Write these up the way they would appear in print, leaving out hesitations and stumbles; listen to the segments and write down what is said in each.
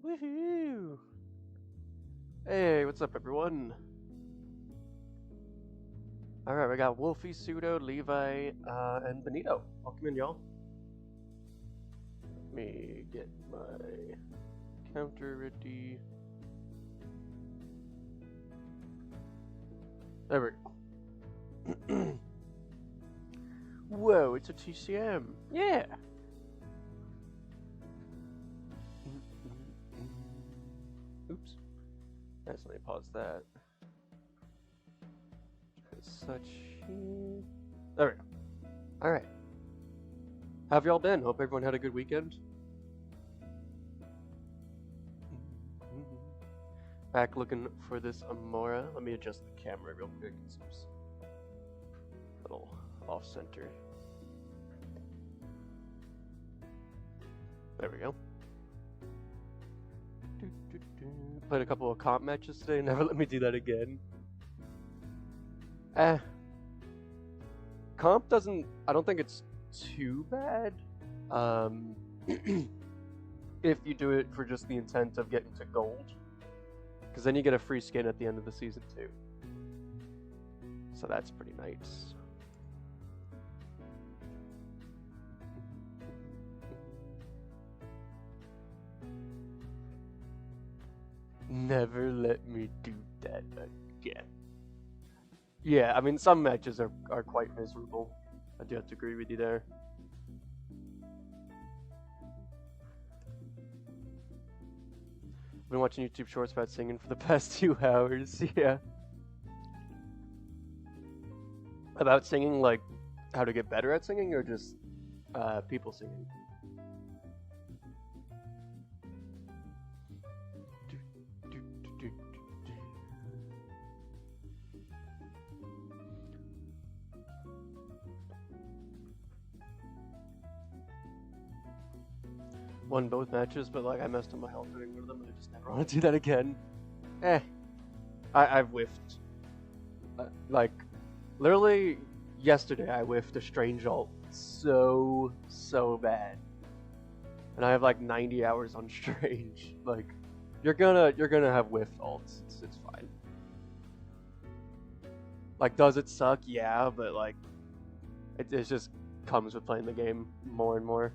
Woohoo! Hey, what's up, everyone? Alright, we got Wolfie, Pseudo, Levi, and Benito. Welcome in, y'all. Let me get my counter ready. There we go. Whoa, it's a TCM. Yeah! Oops. Yes, let me pause that. Such. There we go. Alright. How have y'all been? Hope everyone had a good weekend. Back looking for this Amaura. Let me adjust the camera real quick. It seems a little off center. There we go. Played a couple of comp matches today. Never let me do that again. Comp doesn't. I don't think it's too bad. If you do it for just the intent of getting to gold, because then you get a free skin at the end of the season too. So that's pretty nice. Never let me do that again. Yeah, I mean, some matches are quite miserable. I do have to agree with you there. I've been watching YouTube shorts about singing for the past 2 hours, yeah. About singing, like, how to get better at singing, or just people singing? Won both matches, but like I messed up my health during one of them, and I just never want to do that again. I've whiffed. Like, literally yesterday I whiffed a strange ult so bad, and I have like 90 hours on strange. Like, you're gonna have whiffed ults. It's fine. Like, does it suck? Yeah, but like, it just comes with playing the game more and more.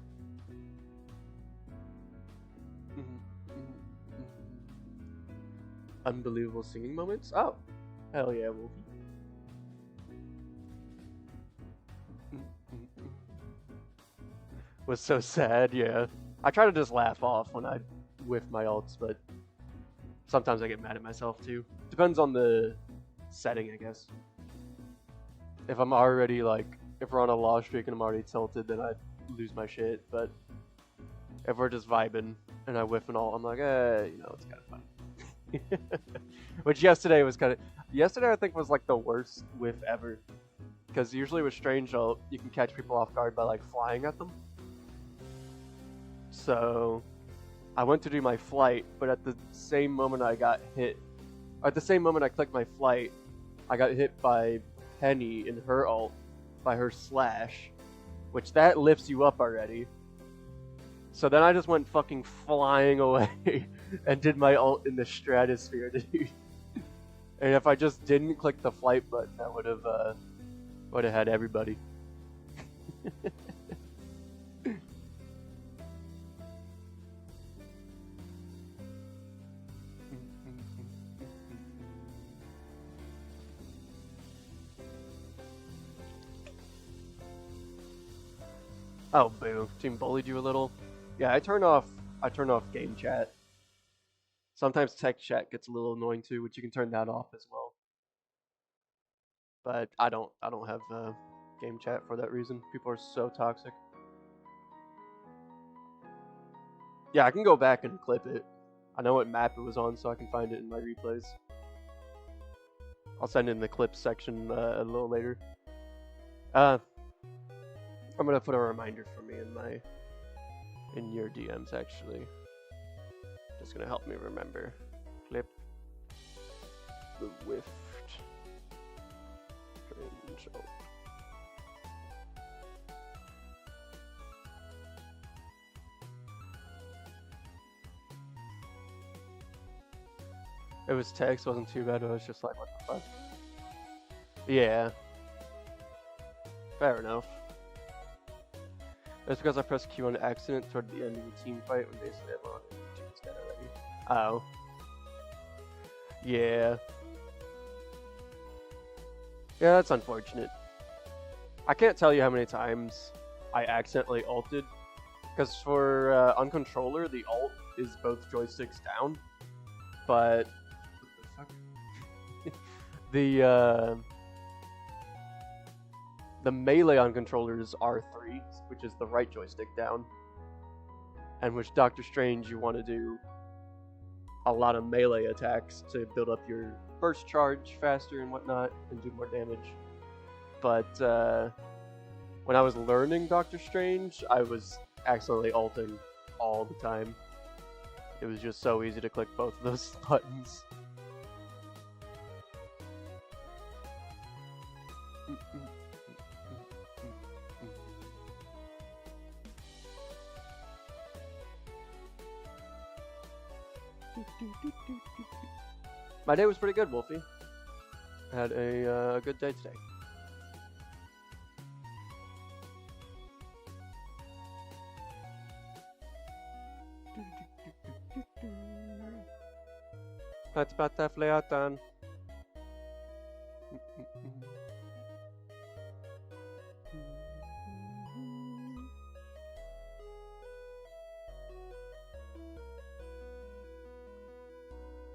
Unbelievable singing moments? Oh, hell yeah, Wolfie. Was so sad, yeah. I try to just laugh off when I whiff my ults, but sometimes I get mad at myself too. Depends on the setting, I guess. If I'm already like, if we're on a loss streak and I'm already tilted, then I'd lose my shit, but if we're just vibing and I whiff an ult, I'm like, you know, it's kind of fun. Which yesterday was yesterday I think was like the worst whiff ever, because usually with strange ult you can catch people off guard by like flying at them. So I went to do my flight, but at the same moment I got hit, At the same moment I clicked my flight, I got hit by Penny in her ult by her slash, which that lifts you up already. So then I just went fucking flying away and did my ult in the stratosphere, dude. And if I just didn't click the flight button, I would have had everybody. Oh, boo. Team bullied you a little. Yeah, I turn off game chat. Sometimes text chat gets a little annoying too, which you can turn that off as well. But I don't have game chat for that reason. People are so toxic. Yeah, I can go back and clip it. I know what map it was on, so I can find it in my replays. I'll send it in the clips section a little later. I'm gonna put a reminder for me in your DMs actually. Just gonna help me remember. Clip the Wift. Strange ult. It was text, wasn't too bad. I was just like, what the fuck? Yeah. Fair enough. That's because I pressed Q on accident toward the end of the team fight when basically everyone on the team was dead already. Oh. Yeah. Yeah, that's unfortunate. I can't tell you how many times I accidentally ulted. Because for on controller, the ult is both joysticks down. But what the fuck? The melee on controllers are R3, which is the right joystick down. And with Doctor Strange, you want to do a lot of melee attacks to build up your burst charge faster and whatnot, and do more damage. But when I was learning Doctor Strange, I was accidentally ulting all the time. It was just so easy to click both of those buttons. My day was pretty good, Wolfie. I had a good day today. Let's flöten.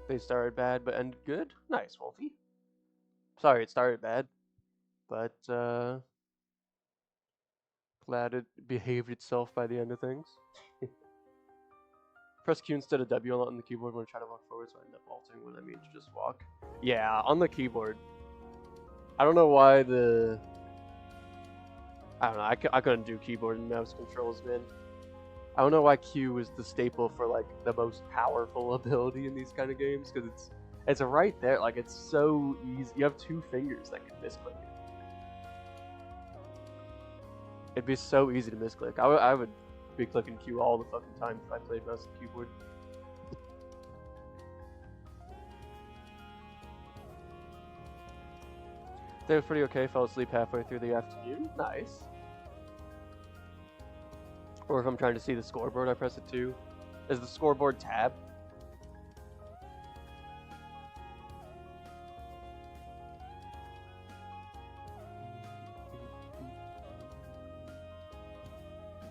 They started bad but ended good. Nice, Wolfie. Sorry it started bad, but glad it behaved itself by the end of things. Press Q instead of W a lot on the keyboard when I try to walk forward, so I end up ulting when I mean to just walk. Yeah, on the keyboard. I don't know why I don't know, I couldn't do keyboard and mouse controls, man. I don't know why Q is the staple for like the most powerful ability in these kind of games, because it's right there. Like, it's so easy. You have two fingers that can misclick it. It'd be so easy to misclick. I would be clicking Q all the fucking time if I played mouse and keyboard. Day was pretty okay. Fell asleep halfway through the afternoon. Nice. Or if I'm trying to see the scoreboard, I press it too. Is the scoreboard tab?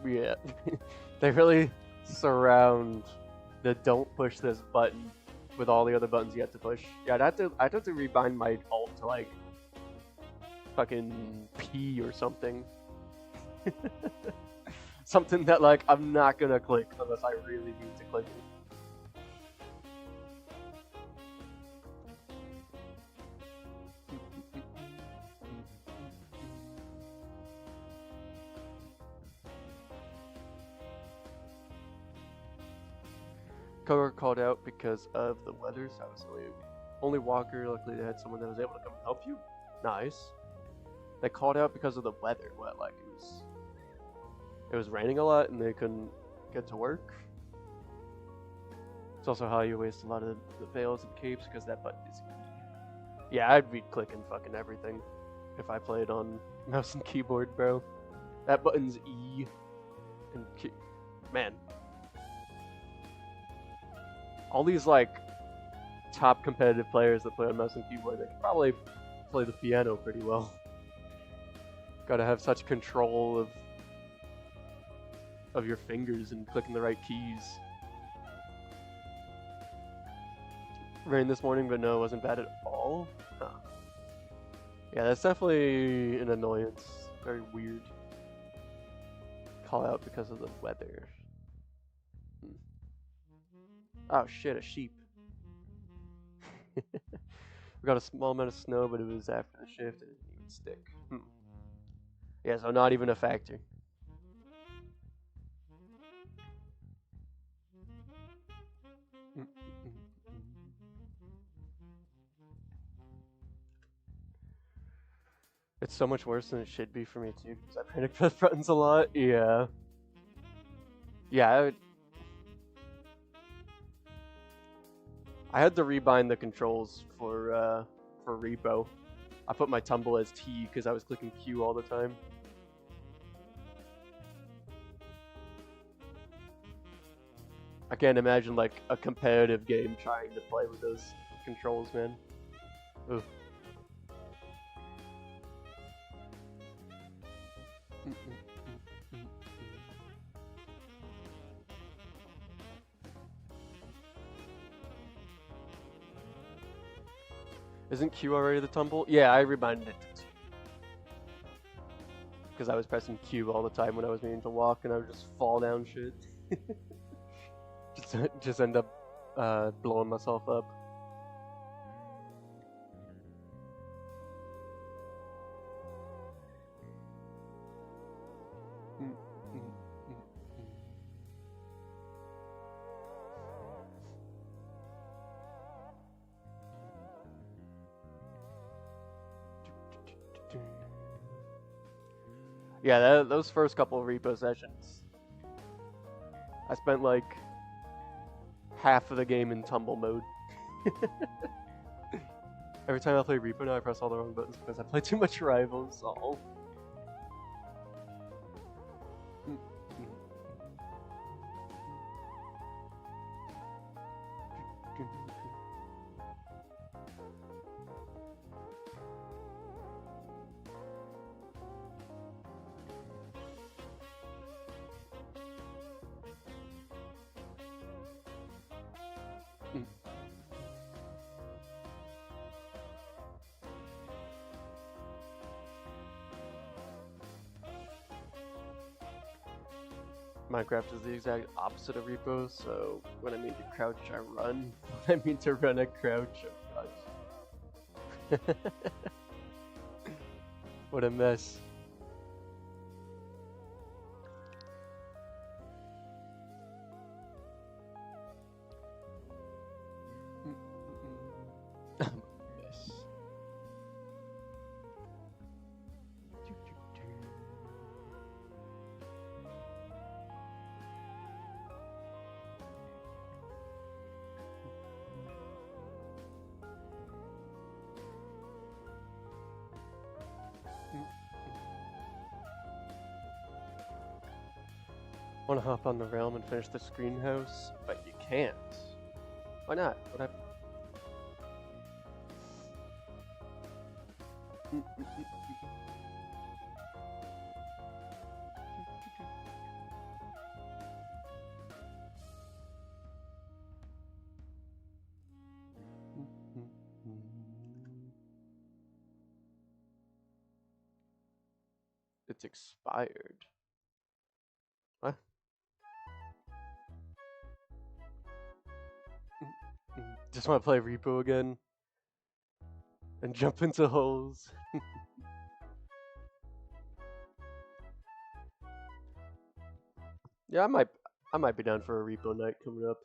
Yeah. They really surround the don't push this button with all the other buttons you have to push. Yeah, I'd have to rebind my alt to like fucking P or something. Something that like I'm not gonna click unless I really need to click it. Cover called out because of the weather, so I was only Only walker. Luckily, they had someone that was able to come and help you. Nice. They called out because of the weather. What, like it was raining a lot and they couldn't get to work. It's also how you waste a lot of the veils and capes because that button is E. Yeah, I'd be clicking fucking everything if I played on mouse and keyboard, bro. That button's E. And man, all these like top competitive players that play on mouse and keyboard, they can probably play the piano pretty well. Gotta have such control of your fingers and clicking the right keys. Rain this morning, but no, it wasn't bad at all. Huh. Yeah, that's definitely an annoyance. Very weird. Call out because of the weather. Oh shit, a sheep. We got a small amount of snow, but it was after the shift and it didn't even stick. Yeah, so not even a factor. It's so much worse than it should be for me too, because I panic press buttons a lot. Yeah. Yeah, I had to rebind the controls for repo. I put my tumble as T because I was clicking Q all the time. I can't imagine like a competitive game trying to play with those controls, man. Oof. Isn't Q already the tumble? Yeah, I rebinded it to T. Because I was pressing Q all the time when I was meaning to walk and I would just fall down shit. just end up blowing myself up. Yeah, those first couple of repo sessions, I spent like half of the game in tumble mode. Every time I play repo now, I press all the wrong buttons because I play too much Rivals. Oh. Minecraft is the exact opposite of repo, so when I mean to crouch, I run. When I mean to run, I crouch. Oh gosh. What a mess. Want to hop on the realm and finish the greenhouse, but you can't. Why not? What happened? It's expired. What? Just want to play repo again and jump into holes. Yeah, I might be down for a repo night coming up.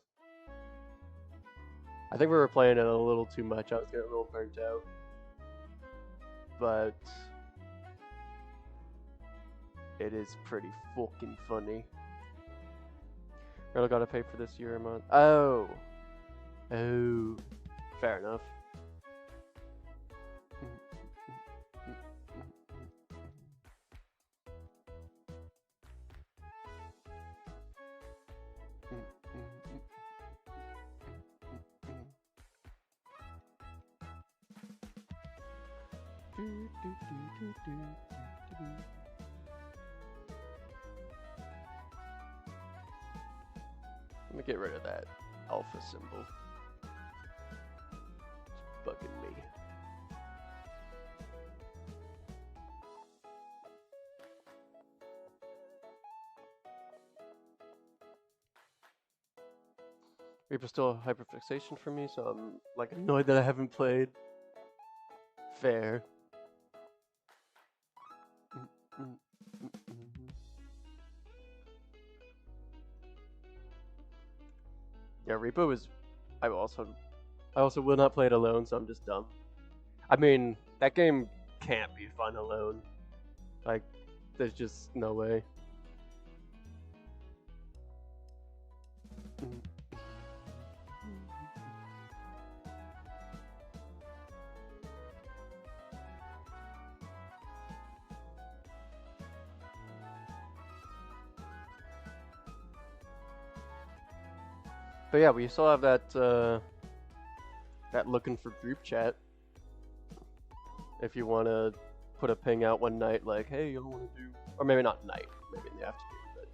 I think we were playing it a little too much. I was getting a little burnt out. But it is pretty fucking funny. Really gotta pay for this year a month. Oh. Oh. Fair enough. Let me get rid of that alpha symbol. It's bugging me. Reaper's still a hyperfixation for me, so I'm like annoyed that I haven't played. Fair. Yeah, Repo is. I also will not play it alone, so I'm just dumb. I mean, that game can't be fun alone. Like, there's just no way. But yeah, we still have that that looking for group chat. If you want to put a ping out one night, like, hey, y'all want to do, or maybe not night, maybe in the afternoon, but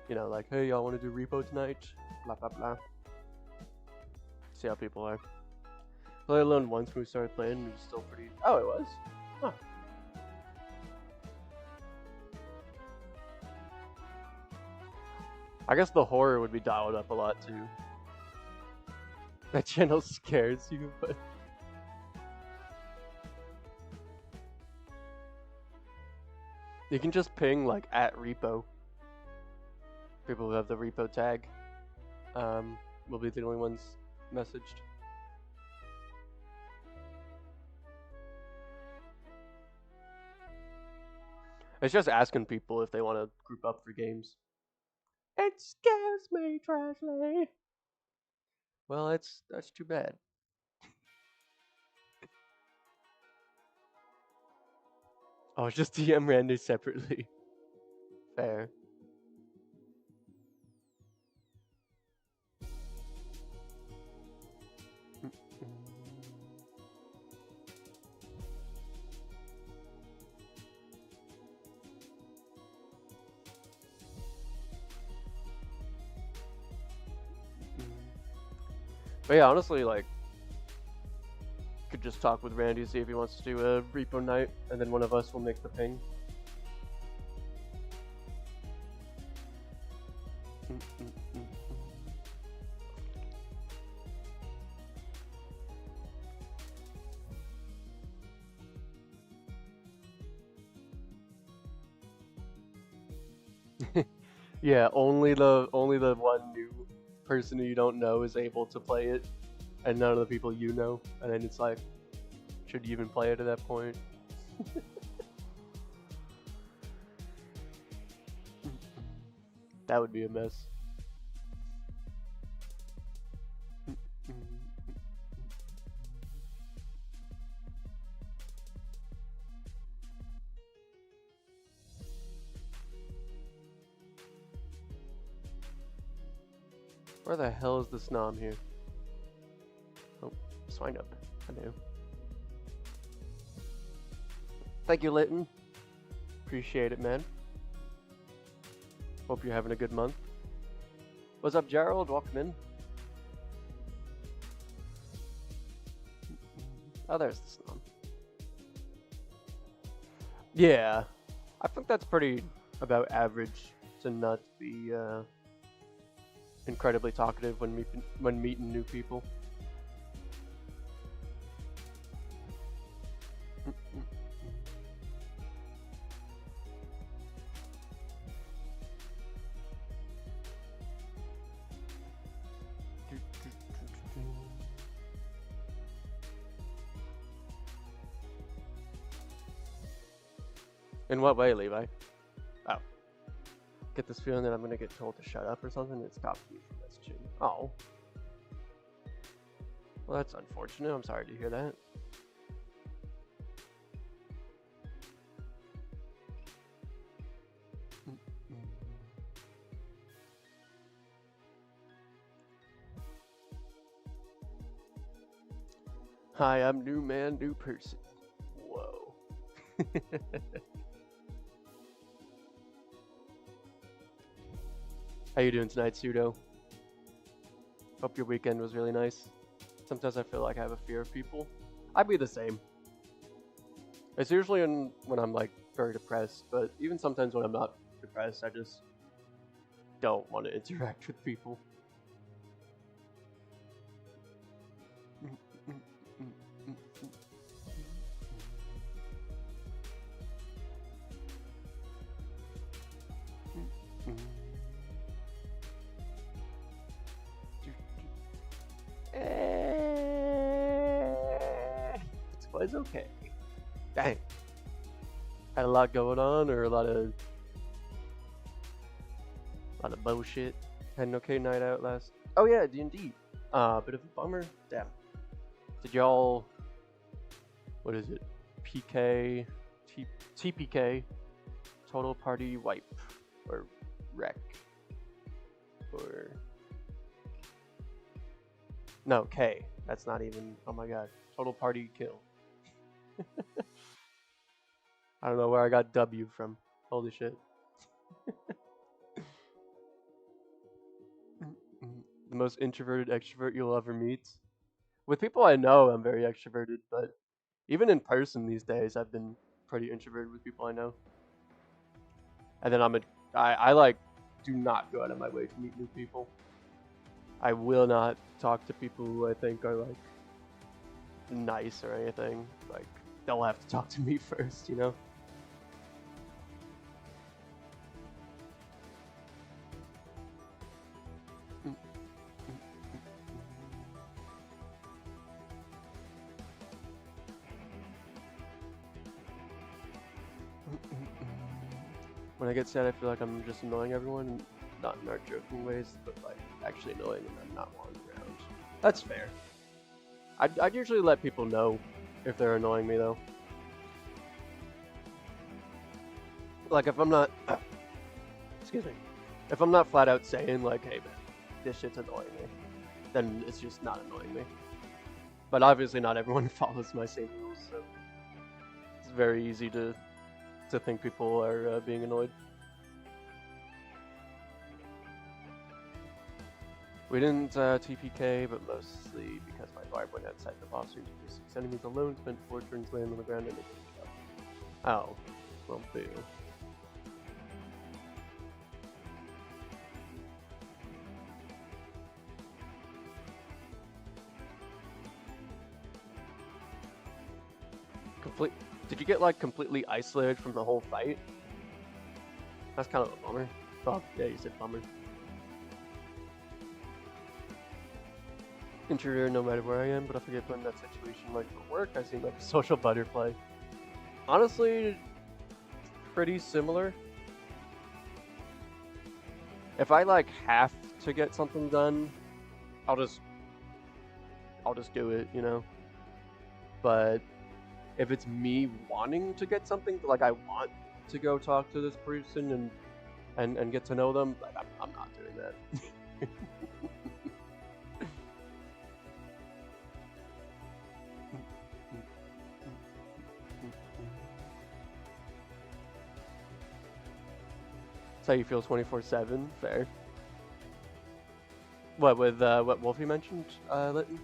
you know, like, hey, y'all want to do repo tonight? Blah blah blah. See how people are. Play alone once when we started playing, it was still pretty. Oh, it was. Huh. I guess the horror would be dialed up a lot too. That channel scares you, but you can just ping like at repo. People who have the repo tag will be the only ones messaged. It's just asking people if they want to group up for games. It scares me, Trashley. Well, that's too bad. Oh, it's just DM Randy separately. Fair. But yeah, honestly, like, could just talk with Randy, see if he wants to do a repo night, and then one of us will make the ping. Yeah, only the one new person who you don't know is able to play it, and none of the people you know. And then it's like, should you even play it at that point? That would be a mess. Where the hell is the snom here? Oh, swine up. I know. Thank you, Litton. Appreciate it, man. Hope you're having a good month. What's up, Gerald? Welcome in. Oh, there's the snom. Yeah, I think that's pretty about average to not be incredibly talkative when meeting new people. In what way, Levi? Oh. Get this feeling that I'm gonna get told to shut up or something. It stopped me from messaging. Oh. Well, that's unfortunate. I'm sorry to hear that. Hi, I'm new man, new person. Whoa. How you doing tonight, Pseudo? Hope your weekend was really nice. Sometimes I feel like I have a fear of people. I'd be the same. It's usually when I'm like very depressed, but even sometimes when I'm not depressed, I just don't want to interact with people. It's okay. Dang. Had a lot going on, or a lot of bullshit. Had an okay night out last. Oh yeah, D&D. Bit of a bummer. Damn. Did y'all? What is it? PK, TPK, total party wipe, or wreck, or no K. That's not even. Oh my god. Total party kill. I don't know where I got W from. Holy shit. The most introverted extrovert you'll ever meet. With people I know, I'm very extroverted, but even in person these days, I've been pretty introverted with people I know. And then I like do not go out of my way to meet new people. I will not talk to people who I think are like nice or anything. Like, they'll have to talk to me first, you know? When I get sad, I feel like I'm just annoying everyone, not in our joking ways, but like actually annoying and I'm not wanting around. That's fair. I'd usually let people know if they're annoying me though. Like if I'm not, excuse me, if I'm not flat out saying like, hey man, this shit's annoying me, then it's just not annoying me. But obviously not everyone follows my same rules, so it's very easy to think people are being annoyed. We didn't TPK, but mostly because my vibe went outside the boss room to do 6 enemies alone, spent 4 turns laying on the ground and it didn't count. Oh, well, boo. Did you get like completely isolated from the whole fight? That's kind of a bummer. Oh, yeah, you said bummer. Introvert no matter where I am, but if I get put in that situation like for work, I seem like a social butterfly. Honestly, pretty similar. If I like have to get something done, I'll just do it, you know? But if it's me wanting to get something, like I want to go talk to this person and get to know them, like I'm not doing that. That's how you feel 24/7. Fair. What with what Wolfie mentioned, Litton?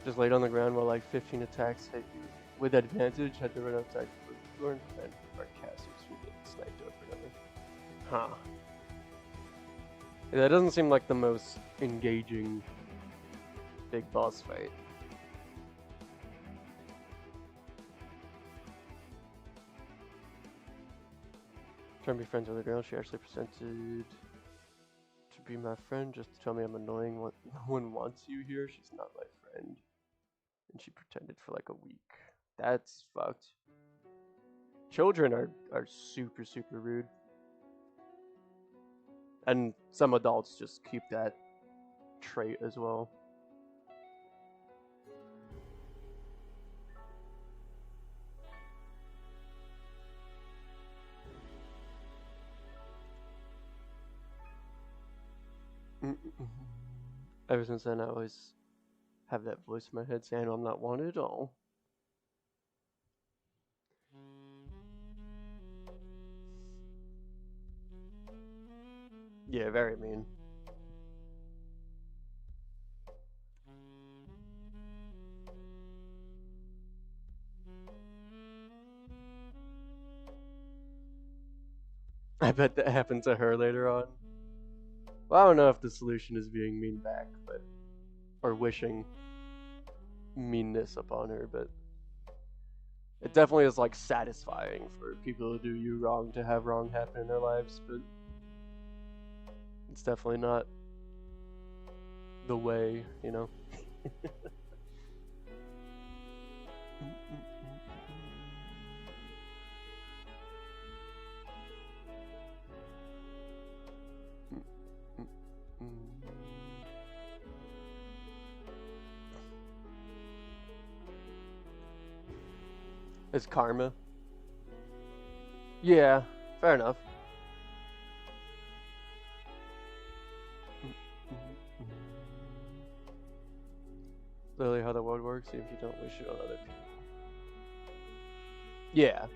Just laid on the ground while like 15 attacks hit you. With advantage, had to run outside for the door and prevent our casters from getting sniped over another. Huh. Yeah, that doesn't seem like the most engaging big boss fight. Trying to be friends with a girl. She actually presented to be my friend just to tell me I'm annoying. No one wants you here. She's not my friend. And she pretended for like a week. That's fucked. Children are super, super rude. And some adults just keep that trait as well. Ever since then, I always have that voice in my head saying I'm not wanted at all. Yeah, very mean. I bet that happened to her later on. Well, I don't know if the solution is being mean back, but or wishing meanness upon her, but it definitely is like satisfying for people who do you wrong to have wrong happen in their lives, but it's definitely not the way, you know. It's karma. Yeah, fair enough. Literally how the world works, even if you don't wish it on other people. Yeah.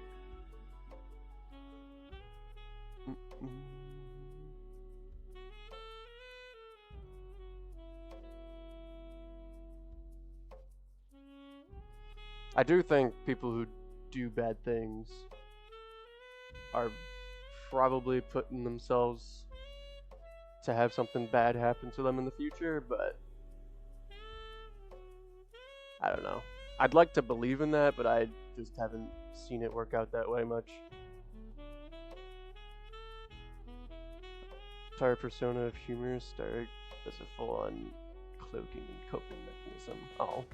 I do think people who do bad things are probably putting themselves to have something bad happen to them in the future, but I don't know. I'd like to believe in that, but I just haven't seen it work out that way much. Entire persona of humor start as a full-on cloaking and coping mechanism. Oh.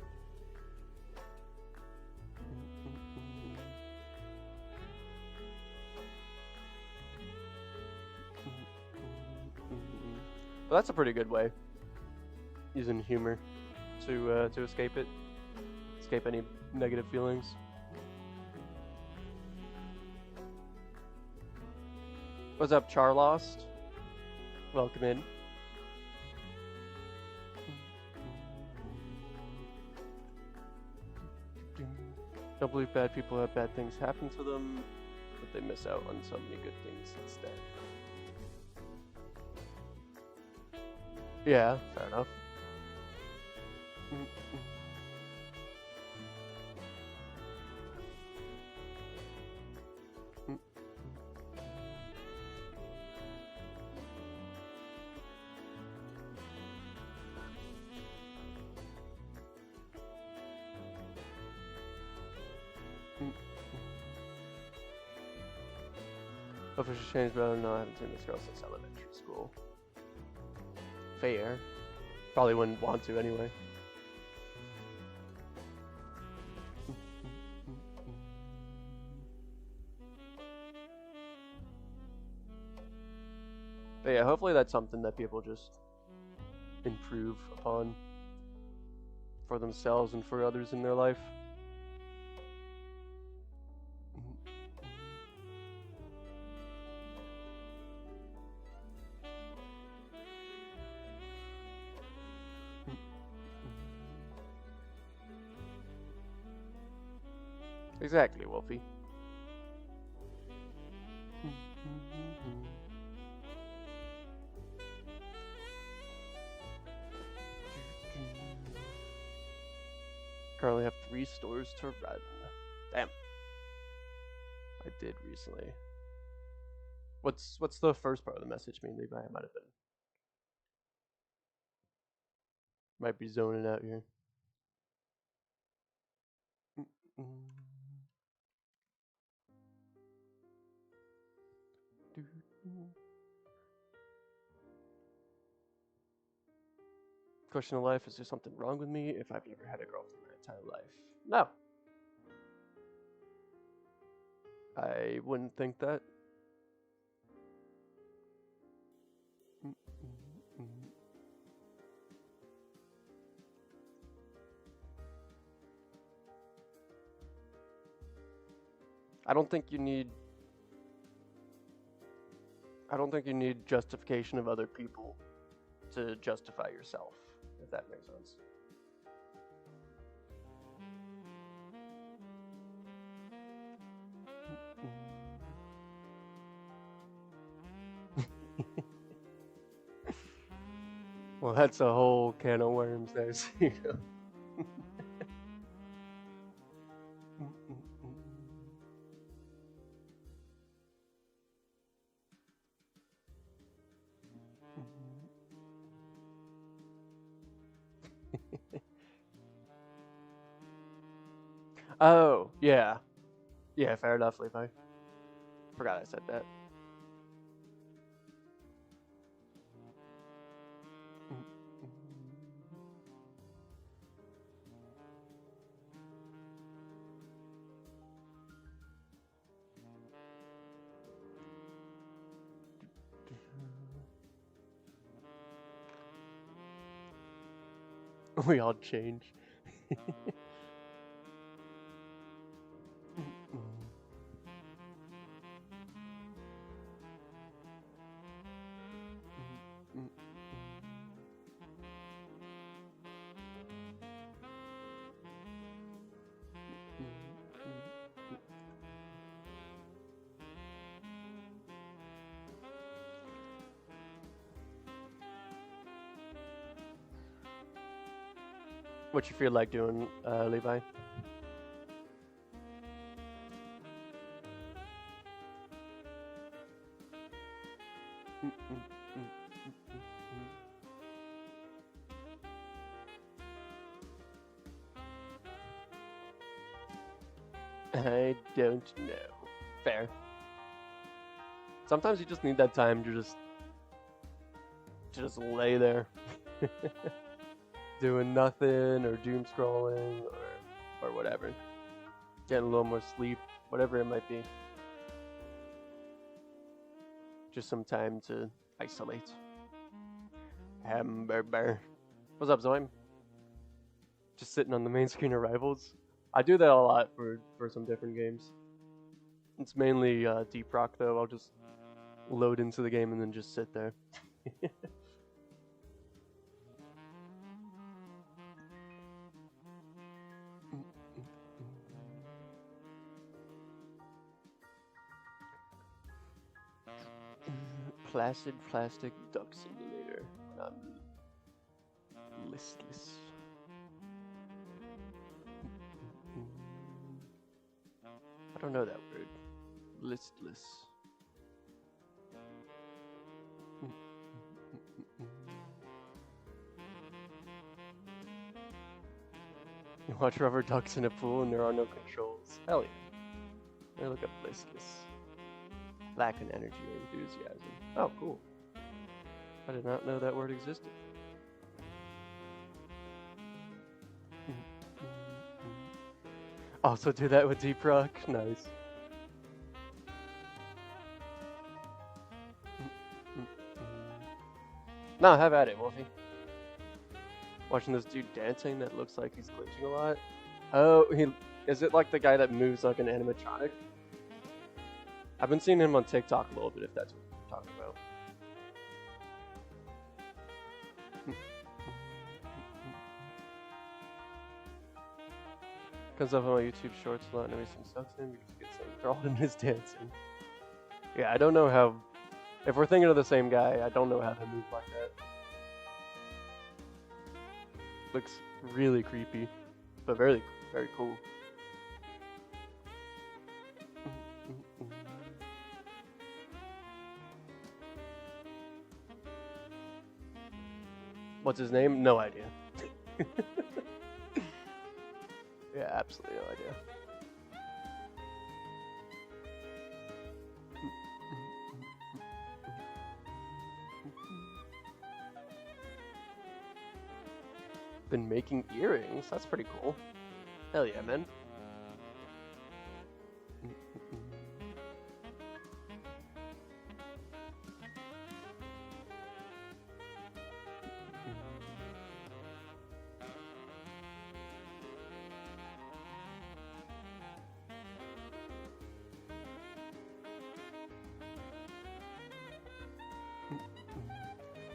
Well, that's a pretty good way. Using humor to escape it. Escape any negative feelings. What's up, Charlost? Welcome in. Don't believe bad people have bad things happen to them, but they miss out on so many good things instead. Yeah, fair enough. Official change, but I don't know. I haven't seen this girl since elementary school. Fair. Probably wouldn't want to anyway. But yeah, hopefully that's something that people just improve upon for themselves and for others in their life. Exactly, Wolfie. Currently have 3 stores to run. Damn. I did recently. What's the first part of the message mean? Maybe I might have been. Might be zoning out here. Question of life, is there something wrong with me if I've never had a girlfriend my entire life? No. I wouldn't think that. I don't think you need justification of other people to justify yourself, if that makes sense. Well, that's a whole can of worms there, so you know. Oh, yeah. Yeah, fair enough, Levi. Forgot I said that. We all change. What you feel like doing, Levi? I don't know. Fair. Sometimes you just need that time to just lay there. Doing nothing or doom scrolling or whatever. Getting a little more sleep, whatever it might be. Just some time to isolate. Hamburger. What's up, Zame? Just sitting on the main screen of Rivals. I do that a lot for some different games. It's mainly Deep Rock though. I'll just load into the game and then just sit there. Placid plastic duck simulator. Listless. I don't know that word. Listless. You watch rubber ducks in a pool and there are no controls. Hell yeah. I look up listless. Lack of energy or enthusiasm. Oh, cool. I did not know that word existed. Also do that with Deep Rock. Nice. No, have at it, Wolfie. Watching this dude dancing that looks like he's glitching a lot. Oh, is it like the guy that moves like an animatronic? I've been seeing him on TikTok a little bit, if that's what you're talking about. Comes up on my YouTube shorts a lot and everything sucks in because he gets enthralled in his dancing. Yeah, I don't know how... If we're thinking of the same guy, I don't know how to move like that. Looks really creepy, but very, very cool. What's his name? No idea. Yeah, absolutely no idea. Been making earrings. That's pretty cool. Hell yeah, man.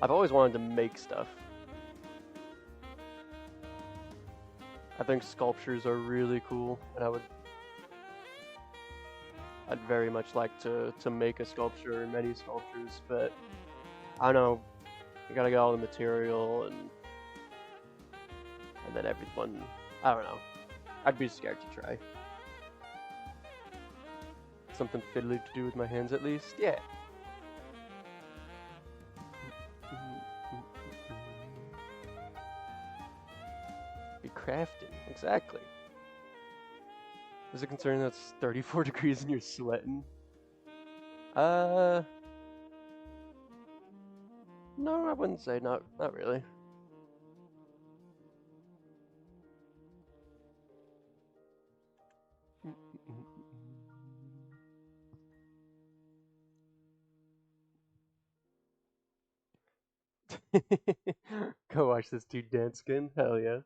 I've always wanted to make stuff. I think sculptures are really cool, and I'd very much like to make a sculpture or many sculptures, but I don't know, you gotta get all the material and then everyone, I don't know. I'd be scared to try. Something fiddly to do with my hands at least, yeah. Be crafting, exactly. Is it concerning that's 34 degrees and you're sweating? No, I wouldn't say, not really. Go watch this dude dance skin, hell yeah.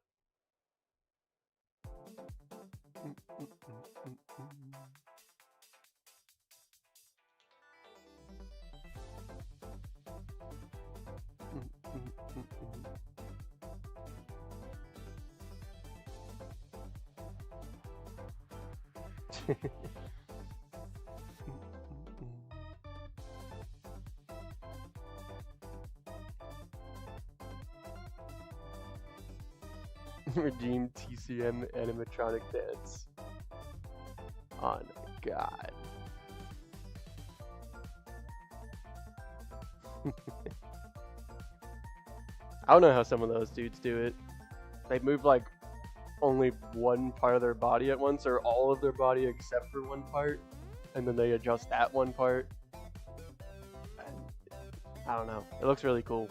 Redeem TCM animatronic dance. Oh my god. I don't know how some of those dudes do it. They move like only one part of their body at once, or all of their body except for one part, and then they adjust that one part. And I don't know. It looks really cool.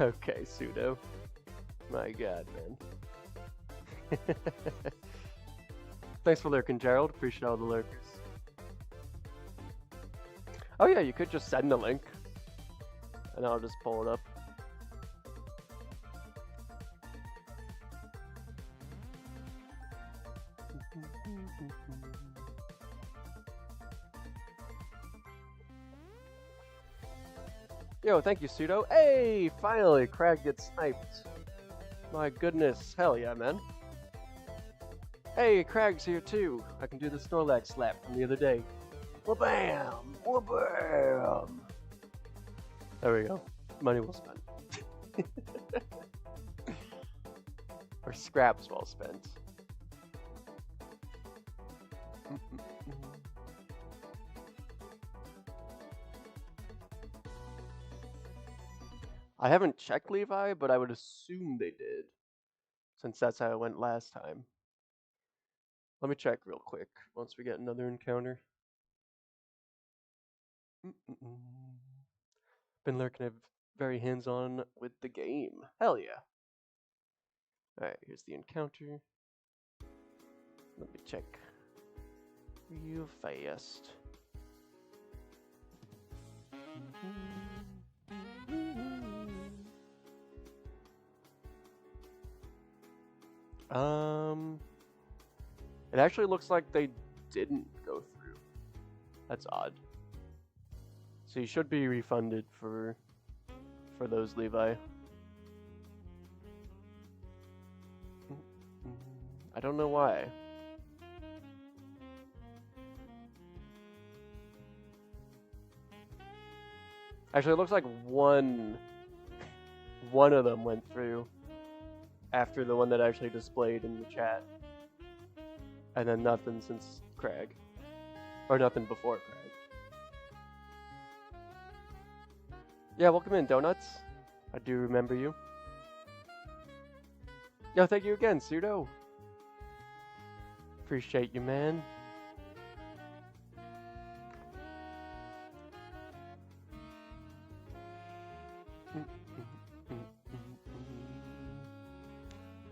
Okay, Pseudo. My god, man. Thanks for lurking, Gerald. Appreciate all the lurkers. Oh yeah, you could just send the link, and I'll just pull it up. Yo, thank you, Pseudo. Hey, finally, Crag gets sniped. My goodness, hell yeah, man. Hey, Crag's here too. I can do the Snorlaxslap from the other day. Wha-bam! Wha-bam! There we go. Money well spent. Or scraps well spent. I haven't checked Levi, but I would assume they did, since that's how it went last time. Let me check real quick once we get another encounter. Been lurking very hands-on with the game. Hell yeah. Alright, here's the encounter. Let me check real fast. It actually looks like they didn't go through. That's odd. So you should be refunded for those, Levi. I don't know why. Actually, it looks like one of them went through after the one that actually displayed in the chat. And then nothing since Craig. Or nothing before Craig. Yeah, welcome in, Donuts. I do remember you. Yo, thank you again, Pseudo. Appreciate you, man.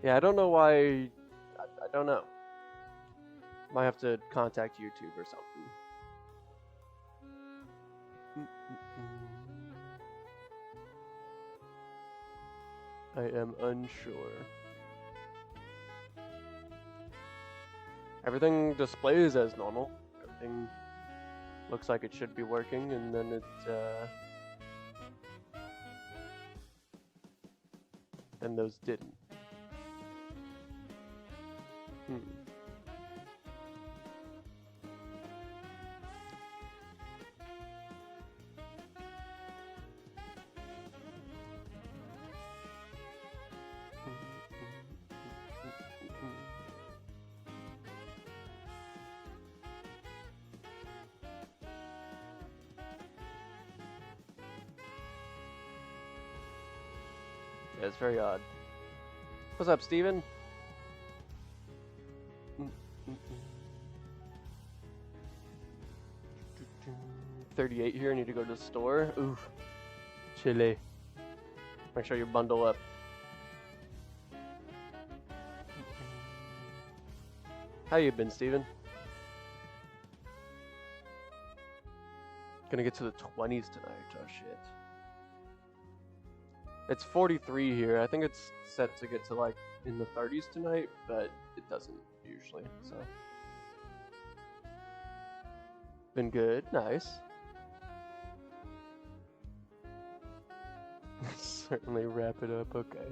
Yeah, I don't know why. I don't know. Might have to contact YouTube or something. I am unsure. Everything displays as normal. Everything looks like it should be working, and then it, then those didn't. Yeah, it's very odd. What's up, Steven? 38 here, I need to go to the store. Ooh, chilly. Make sure you bundle up. How you been, Steven? Gonna get to the 20s tonight, oh shit. It's 43 here, I think it's set to get to like in the 30s tonight, but it doesn't usually, so. Been good, nice. Certainly wrap it up, okay.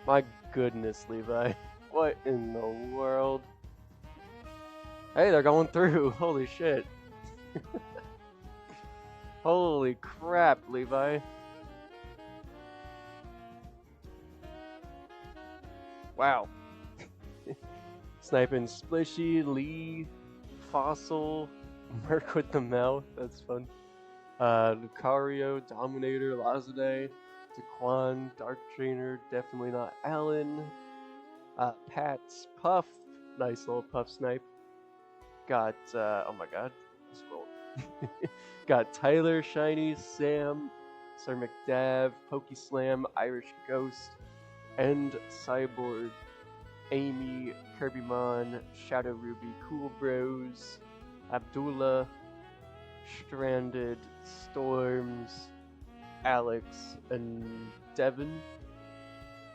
My goodness, Levi. What in the world? Hey, they're going through. Holy shit. Holy crap, Levi. Wow. Sniping Splishy, Lee, Fossil, Merc with the mouth, that's fun. Lucario, Dominator, Lazade, Daquan, Dark Trainer, definitely not Alan. Pats, Puff, nice little Puff snipe. Got, oh my god, scroll. Got Tyler, Shiny, Sam, Sir McDav, Pokeslam, Irish Ghost, End Cyborg, Amy, Kirbymon, Shadow Ruby, Cool Bros, Abdullah, Stranded, Storms, Alex, and Devin.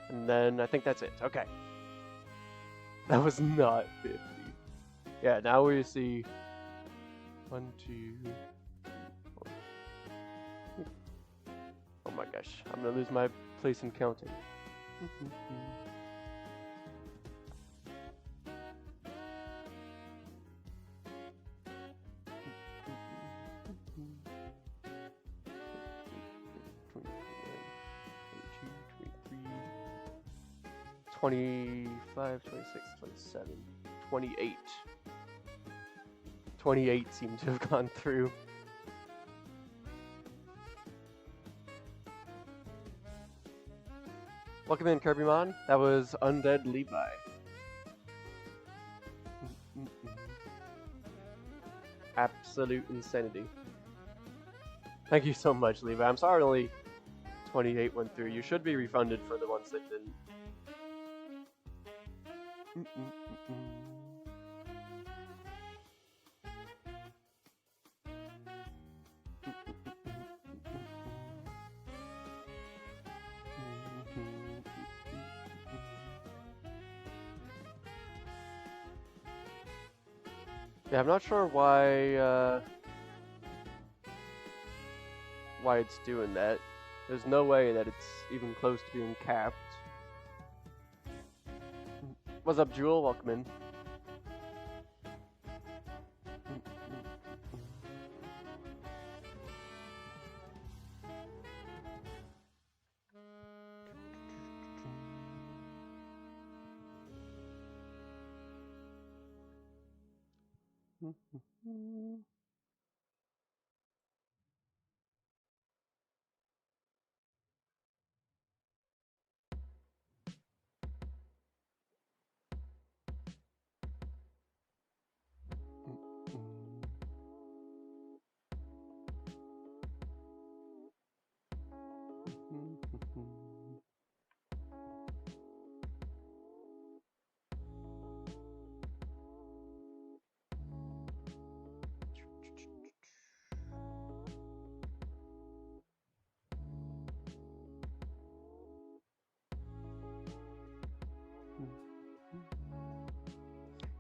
And then I think that's it. Okay. That was not 50. Yeah, now we see 1, 2, 3, 4. Oh my gosh, I'm gonna lose my place in counting. $25, $26, $27, $28. 28 seem to have gone through. Welcome in, Kirbymon. That was Undead Levi. Absolute insanity. Thank you so much, Levi. I'm sorry only 28 went through. You should be refunded for the ones that didn't. Yeah, I'm not sure why it's doing that. There's no way that it's even close to being capped. What's up, Jewel? Welcome in.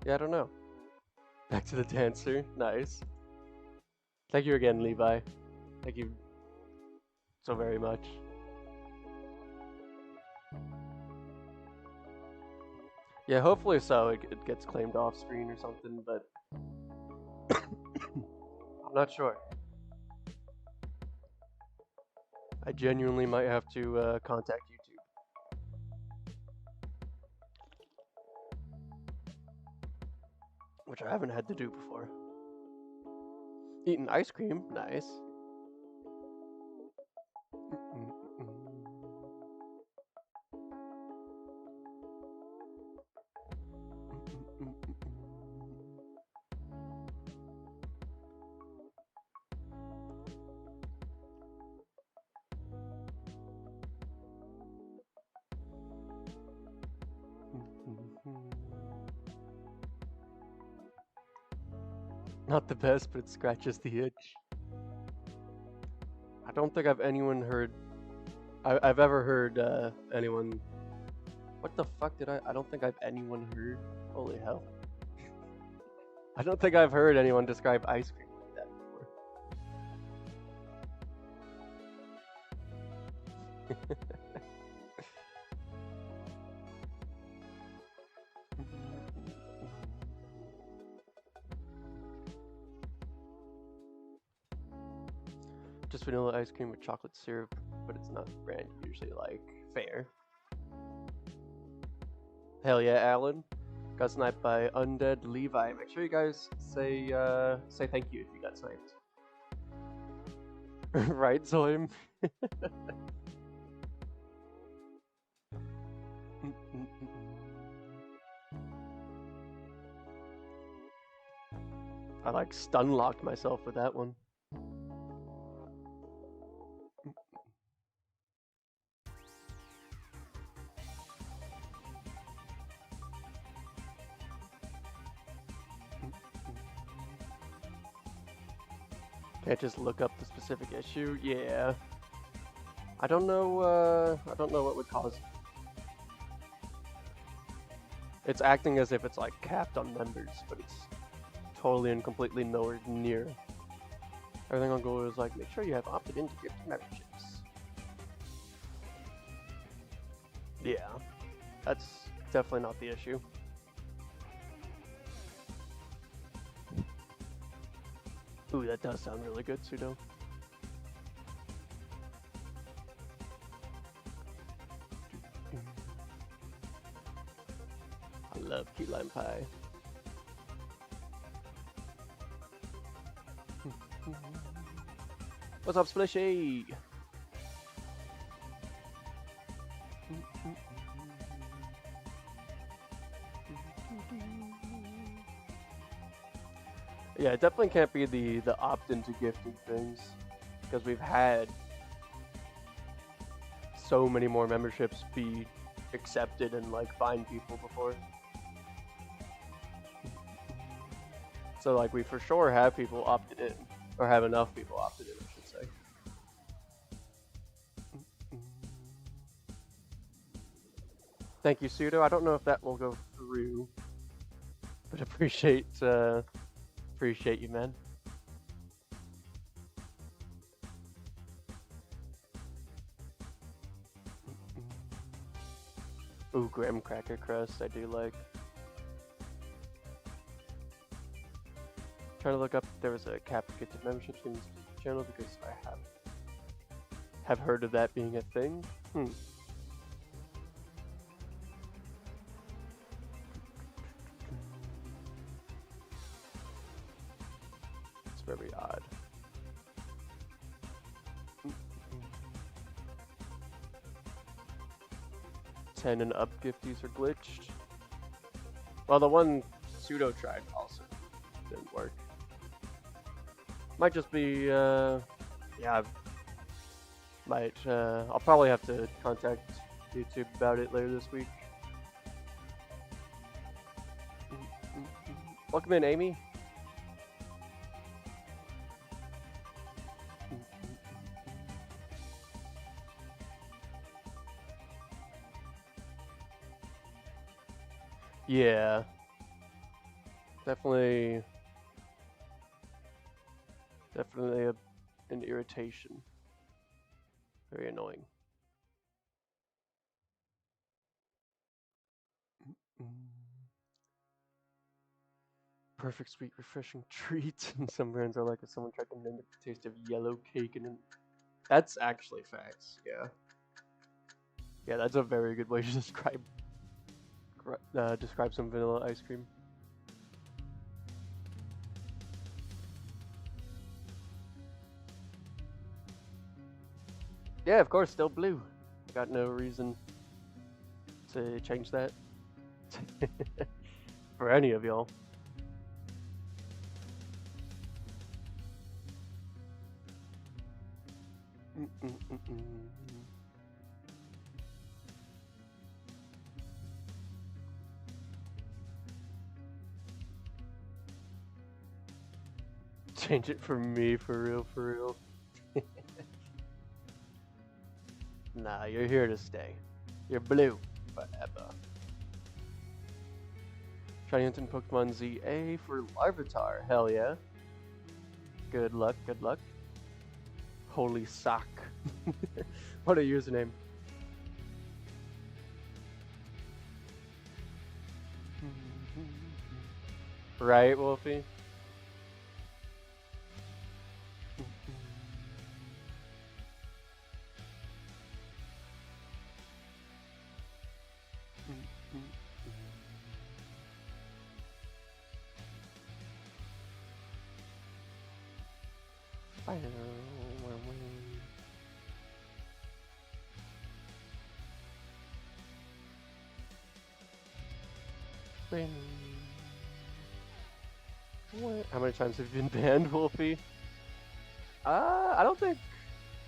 Yeah, I don't know. Back to the dancer. Nice. Thank you again, Levi. Thank you so very much. Yeah, hopefully so. It gets claimed off screen or something, but I'm not sure. I genuinely might have to contact YouTube. Which I haven't had to do before. Eating ice cream, nice. Not the best, but it scratches the itch. I don't think I've ever heard anyone. What the fuck did I don't think I've anyone heard. Holy hell. I don't think I've heard anyone describe ice cream like that before. Just vanilla ice cream with chocolate syrup, but it's not the brand you usually like. Fair. Hell yeah, Alan. Got sniped by Undead Levi. Make sure you guys say thank you if you got sniped. Right, Zame? I like stun locked myself with that one. Can't just look up the specific issue? Yeah. I don't know what would cause it. It's acting as if it's like capped on members, but it's totally and completely nowhere near. Everything on Google is like, make sure you have opted into gift memberships. Yeah, that's definitely not the issue. Ooh, that does sound really good, Pseudo. I love key lime pie. What's up, Splishy? Yeah, it definitely can't be the opt-in to gifting things, because we've had so many more memberships be accepted and like find people before. So like we for sure have people opted in, or have enough people opted in, I should say. Thank you, Pseudo. I don't know if that will go through, but appreciate you, man. Ooh, graham cracker crust, I do like. Trying to look up if there was a cap to get to memberships in this channel because I have heard of that being a thing. 10 and up gifties are glitched. Well, the one pseudo tried also didn't work. Might just be, yeah, I'll probably have to contact YouTube about it later this week. Welcome in, Amy. Yeah, definitely an irritation. Very annoying. Perfect, sweet, refreshing treat. And some brands are like if someone tried to mimic the taste of yellow cake, and that's actually facts. Yeah. Yeah, that's a very good way to describe some vanilla ice cream. Yeah, of course, still blue. I got no reason to change that for any of y'all. Change it for me, for real, for real. Nah, you're here to stay. You're blue forever. Try hunting Pokemon ZA for Larvitar. Hell yeah. Good luck, good luck. Holy sock. What a username. Right, Wolfie? What? How many times have you been banned, Wolfie? I don't think...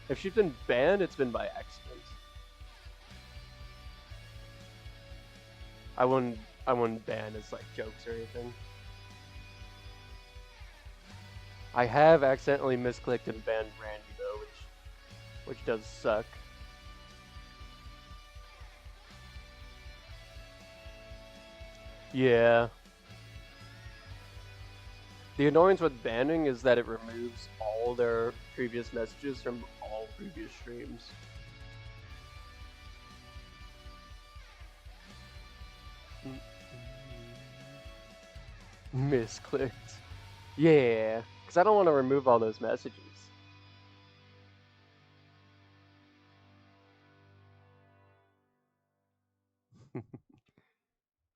If she's been banned, it's been by accident. I wouldn't ban as like jokes or anything. I have accidentally misclicked and banned Randy though, which does suck. Yeah. The annoyance with banning is that it removes all their previous messages from all previous streams. Misclicked. Yeah, because I don't want to remove all those messages.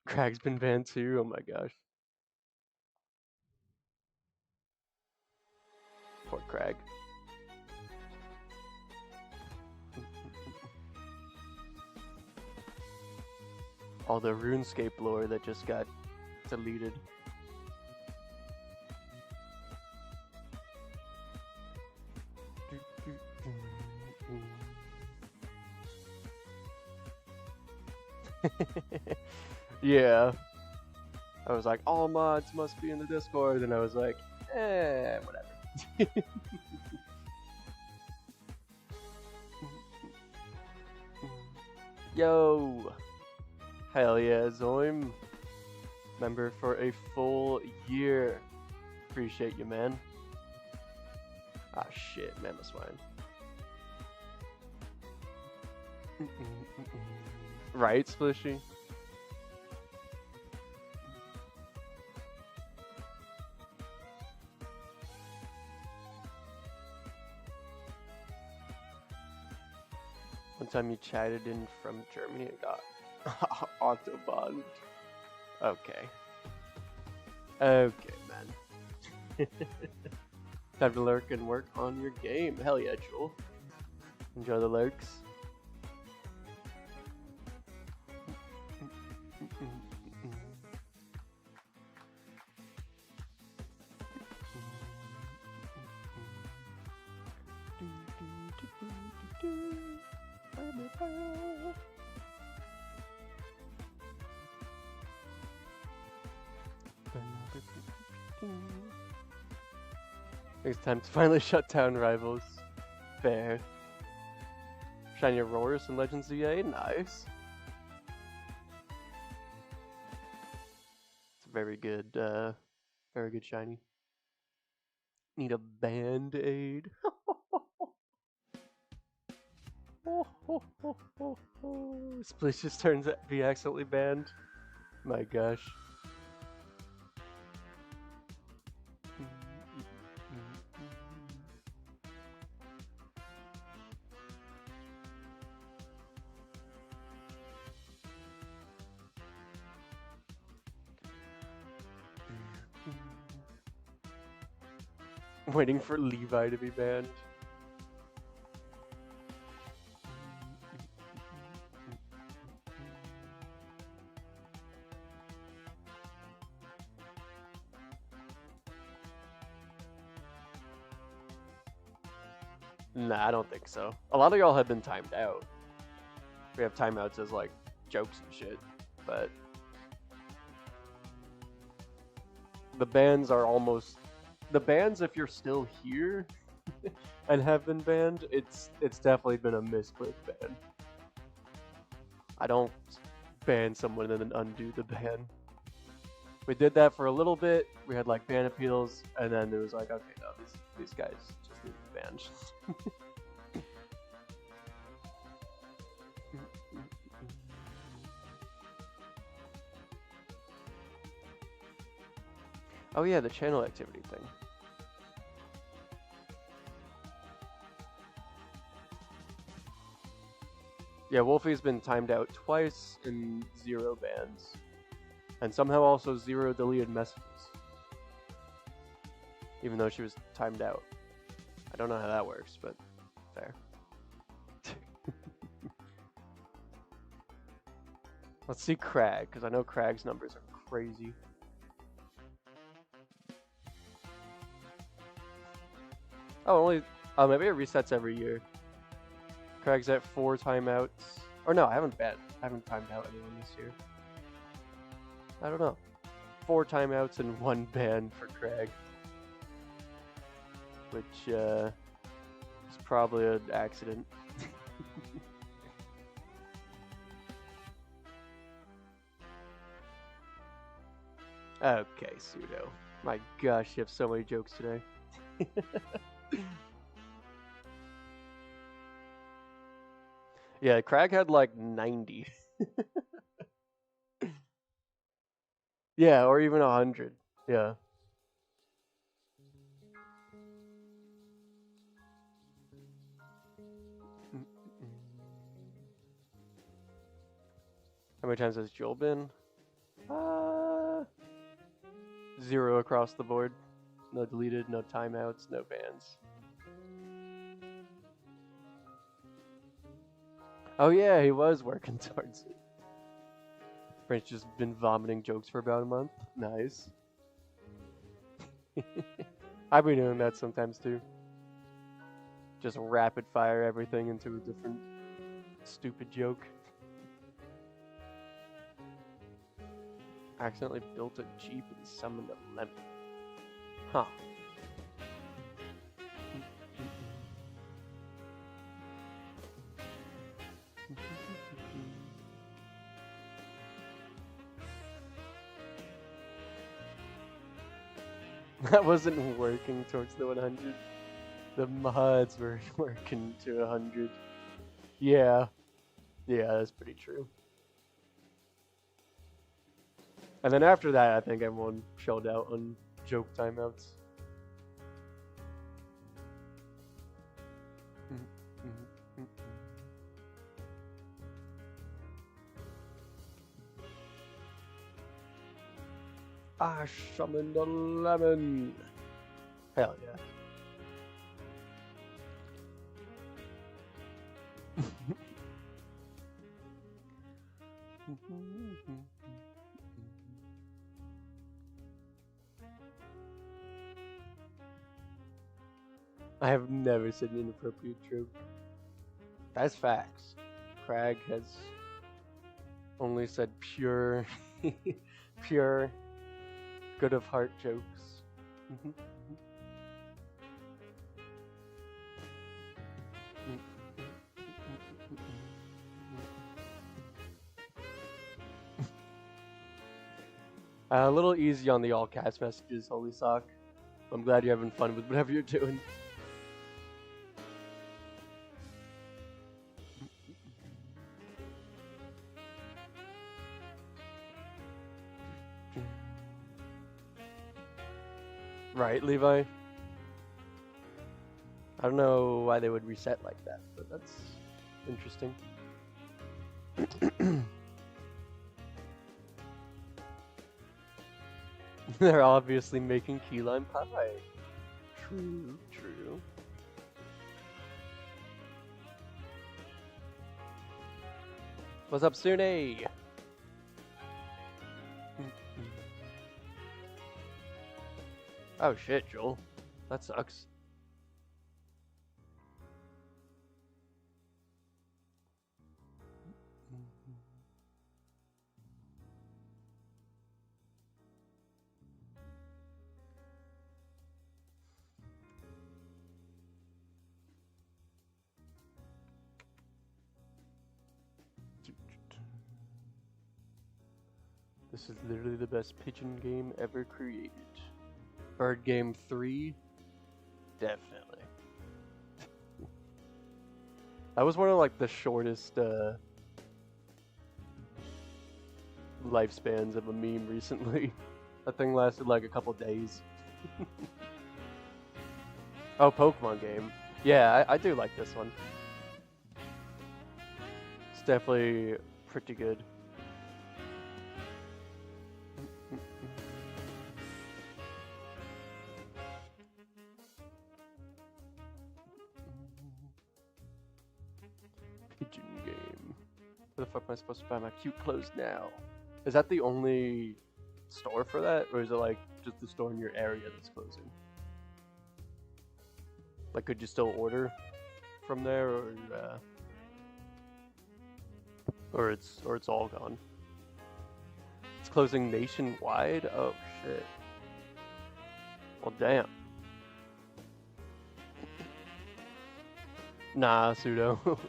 Crag's been banned too, oh my gosh. Poor Crag. All the RuneScape lore that just got deleted. Yeah. I was like, all mods must be in the Discord, and I was like, whatever. Yo! Hell yeah, Zame. Member for a full year. Appreciate you, man. Ah, shit, Mama Swine. Right, Splishy? One time you chatted in from Germany and got autobahn. Okay. Okay, man. Time to lurk and work on your game. Hell yeah, Jewel. Enjoy the lurks. It's time to finally shut down rivals. Fair. Shiny Aurorus and Legends ZA, nice. It's a very good shiny. Need a band-aid. Split just turns out to be accidentally banned. My gosh. Waiting for Levi to be banned. Nah, I don't think so. A lot of y'all have been timed out. We have timeouts as like jokes and shit, but the bans are almost the bans. If you're still here and have been banned, it's definitely been a misclick ban. I don't ban someone and then undo the ban. We did that for a little bit. We had like ban appeals, and then it was like, okay, no, these guys just need to be banned. Oh yeah, the channel activity thing. Yeah, Wolfie's been timed out twice and 0 bans. And somehow also 0 deleted messages. Even though she was timed out. I don't know how that works, but fair. Let's see Crag, because I know Crag's numbers are crazy. Oh, maybe it resets every year. Crag's at 4 timeouts. Or no, I haven't timed out anyone this year. I don't know. 4 timeouts and 1 ban for Crag. Which is probably an accident. Okay, Pseudo. My gosh, you have so many jokes today. Yeah, Crag had like 90. Yeah, or even 100. Yeah. How many times has Joel been? 0 across the board. No deleted, no timeouts, no bans. Oh yeah, he was working towards it. French just been vomiting jokes for about a month. Nice. I've been doing that sometimes too. Just rapid fire everything into a different stupid joke. Accidentally built a Jeep and summoned a lemon. Huh. That wasn't working towards the 100. The mods were working to 100. Yeah. Yeah, that's pretty true. And then after that, I think everyone shelled out on joke timeouts. I summoned a lemon. Hell yeah. I have never said an inappropriate joke. That's facts. Crag has only said pure, pure, good of heart jokes. A little easy on the all caps messages, Holy Sock. I'm glad you're having fun with whatever you're doing. Right, Levi? I don't know why they would reset like that, but that's interesting. They're obviously making key lime pie. True, true. What's up, Sune? Oh shit, Joel. That sucks. This is literally the best pigeon game ever created. Bird Game 3? Definitely. That was one of like the shortest lifespans of a meme recently. That thing lasted like a couple days. Oh, Pokemon game. Yeah, I do like this one. It's definitely pretty good. Pigeon game. Where the fuck am I supposed to buy my cute clothes now? Is that the only store for that? Or is it like just the store in your area that's closing? Like, could you still order from there, or it's all gone? It's closing nationwide? Oh shit. Well, damn. Nah, pseudo.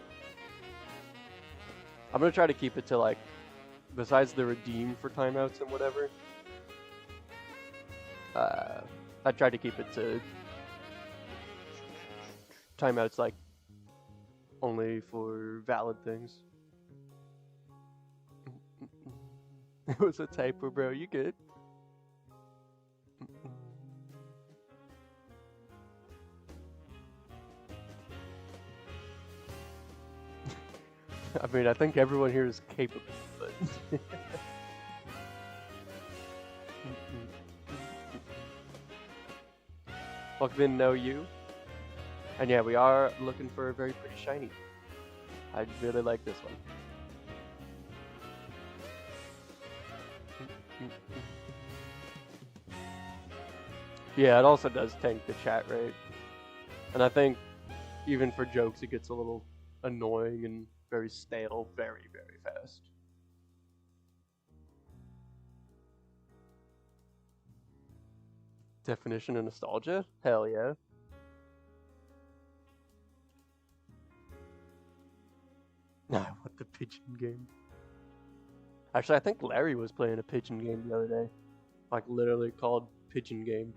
I'm gonna try to keep it to like, besides the redeem for timeouts and whatever, I tried to keep it to timeouts like only for valid things. It was a typo, bro. You good? I mean, I think everyone here is capable, but... Welcome in, know you. And yeah, we are looking for a very pretty shiny. I really like this one. Yeah, it also does tank the chat rate. And I think even for jokes it gets a little annoying and very stale very, very fast. Definition of nostalgia? Hell yeah. Nah, I want the pigeon game. Actually, I think Larry was playing a pigeon game the other day. Like, literally called Pigeon Game.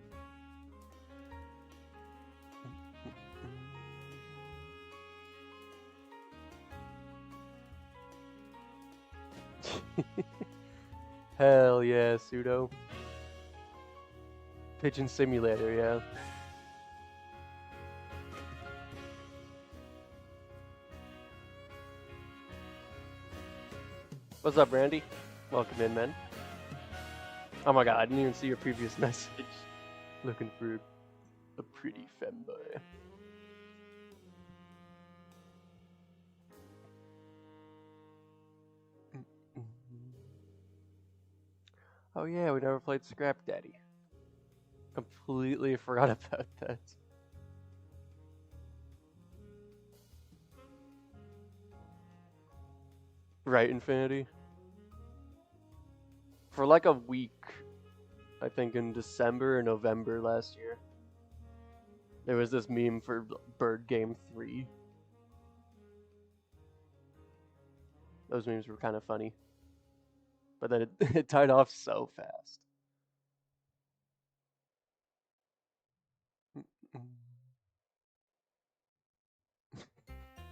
Hell yeah, pseudo. Pigeon Simulator, yeah. What's up, Randy? Welcome in, man. Oh my god, I didn't even see your previous message. Looking for a pretty femboy. Oh yeah, we never played Scrap Daddy. Completely forgot about that. Right, Infinity? For like a week, I think in December or November last year, there was this meme for Bird Game 3. Those memes were kind of funny. But then it died off so fast.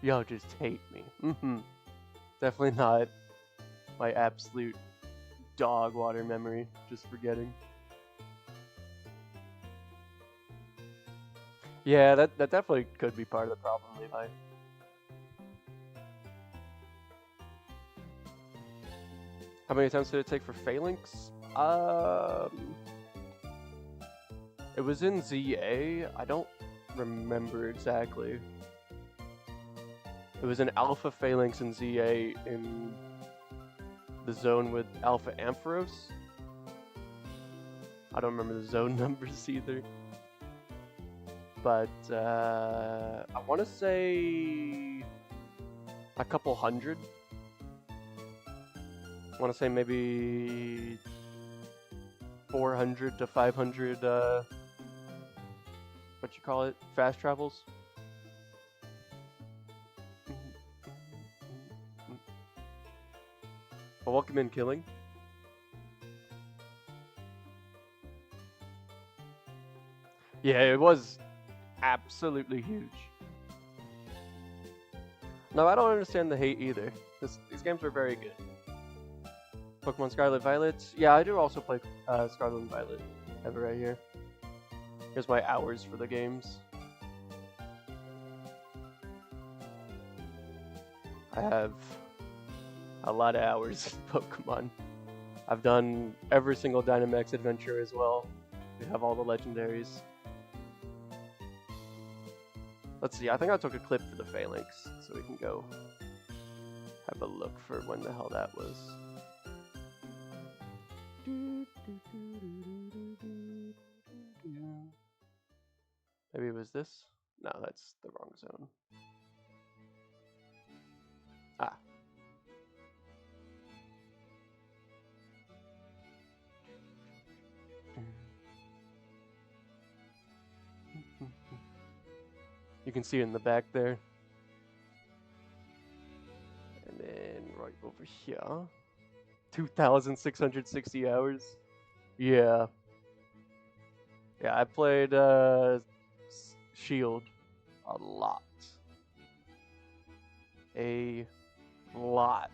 Y'all just hate me. Definitely not my absolute dog water memory. Just forgetting. Yeah, that definitely could be part of the problem, Levi. How many attempts did it take for Phalanx? It was in ZA. I don't remember exactly. It was an Alpha Phalanx in ZA in the zone with Alpha Ampharos. I don't remember the zone numbers either. But I want to say a couple hundred. I want to say maybe 400 to 500, what you call it, fast travels. Well, welcome in, Killing. Yeah, it was absolutely huge. No, I don't understand the hate either. These games are very good. Pokemon Scarlet Violet. Yeah, I do also play Scarlet and Violet. I have it right here. Here's my hours for the games. I have a lot of hours in Pokemon. I've done every single Dynamax adventure as well. We have all the legendaries. Let's see, I think I took a clip for the Phalanx, so we can go have a look for when the hell that was. Maybe it was this? No, that's the wrong zone. Ah. You can see it in the back there. And then right over here. 2,660 hours. Yeah. Yeah, I played Shield a lot. A lot.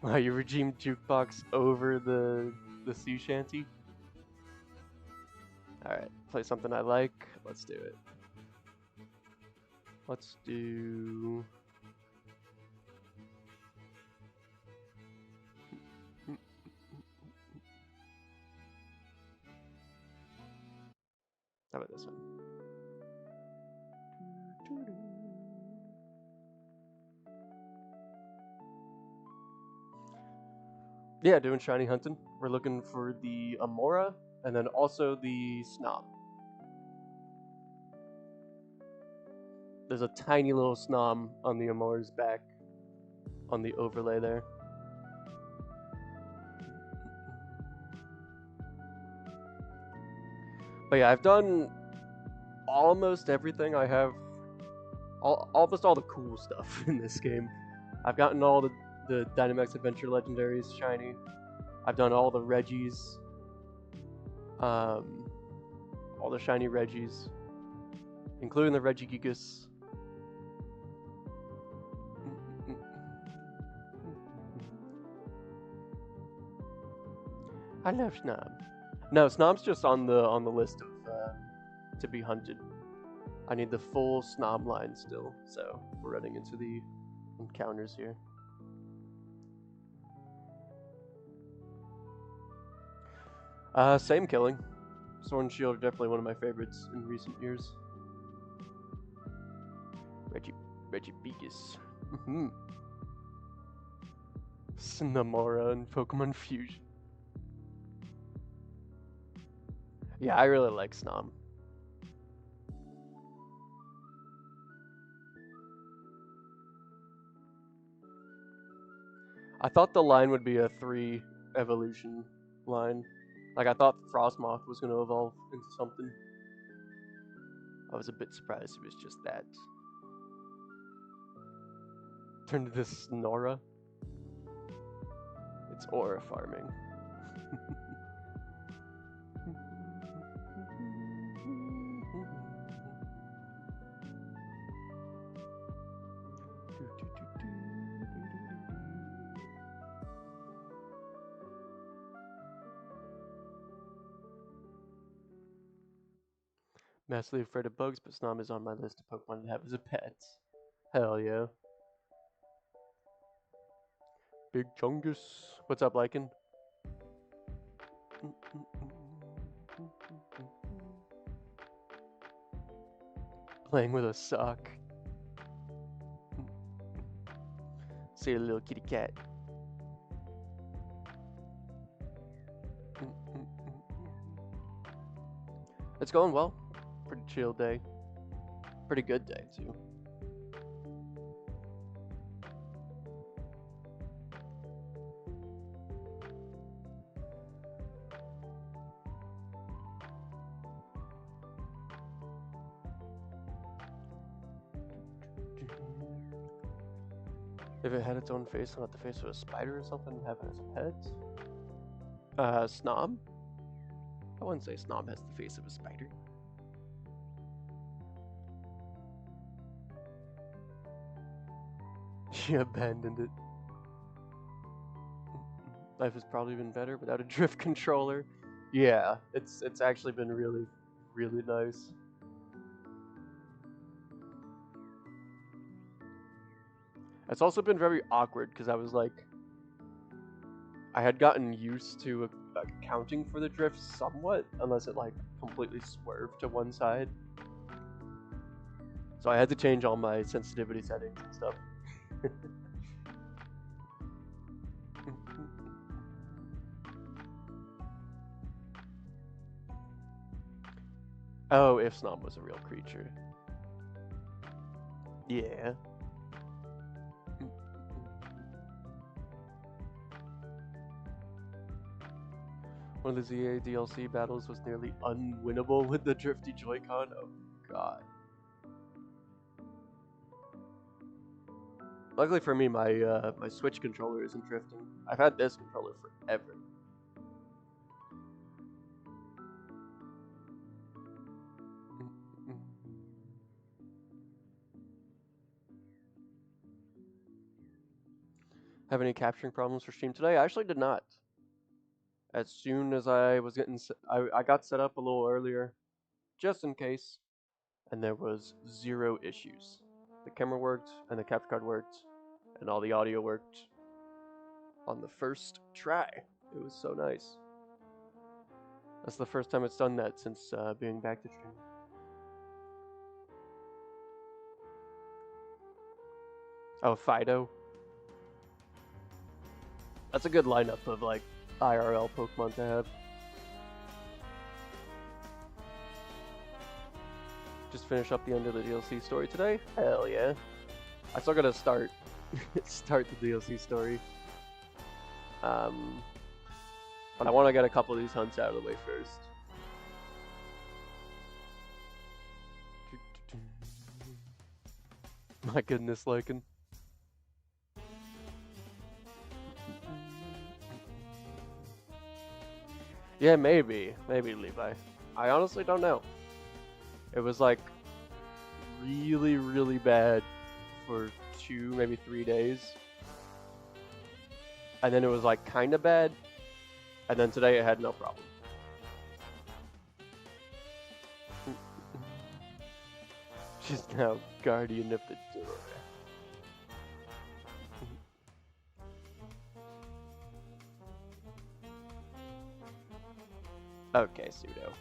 Wow, you redeemed Jukebox over the sea shanty? Alright, play something I like. Let's do it. Let's do... How about this one? Yeah, doing shiny hunting. We're looking for the Amaura and then also the Snom. There's a tiny little Snom on the Amora's back on the overlay there. But yeah, I've done almost everything. I have almost all the cool stuff in this game. I've gotten all the Dynamax Adventure Legendaries shiny. I've done all the Reggies. All the shiny Reggies. Including the Regigigas. I love Snom. No, Snom's just on the list of to be hunted. I need the full Snom line still, so we're running into the encounters here. Same Killing. Sword and Shield are definitely one of my favorites in recent years. Regigigas. Amaura and Pokemon Fusion. Yeah, I really like Snom. I thought the line would be a 3 evolution line. Like, I thought Frostmoth was going to evolve into something. I was a bit surprised it was just that. Turned into Snora. It's aura farming. Massively afraid of bugs, but Snom is on my list of Pokemon to have as a pet. Hell yeah. Big Chungus. What's up, Lycan? Playing with a sock. See a little kitty cat. It's going well. Pretty chill day. Pretty good day, too. If it had its own face, not the face of a spider or something, and have it as a pet? Snom? I wouldn't say Snom has the face of a spider. She abandoned it. Life has probably been better without a drift controller. Yeah, it's actually been really, really nice. It's also been very awkward because I was like, I had gotten used to accounting for the drift somewhat, unless it like completely swerved to one side. So I had to change all my sensitivity settings and stuff. Oh, if Snom was a real creature. Yeah. One of the ZA DLC battles was nearly unwinnable with the drifty Joy-Con. Oh god. Luckily for me, my my Switch controller isn't drifting. I've had this controller forever. Have any capturing problems for stream today? I actually did not. As soon as I was getting, I got set up a little earlier, just in case, and there was 0 issues. The camera worked, and the capture card worked, and all the audio worked on the first try. It was so nice. That's the first time it's done that since being back to stream. Oh, Fido. That's a good lineup of like IRL Pokemon to have. Just finish up the end of the DLC story today? Hell yeah. I still gotta start the DLC story. But I want to get a couple of these hunts out of the way first. My goodness, Lycan. Yeah, maybe Levi. I honestly don't know. It was like really, really bad for 2, maybe 3 days. And then it was like kind of bad. And then today it had no problem. She's now guardian of the door. Okay, Pseudo.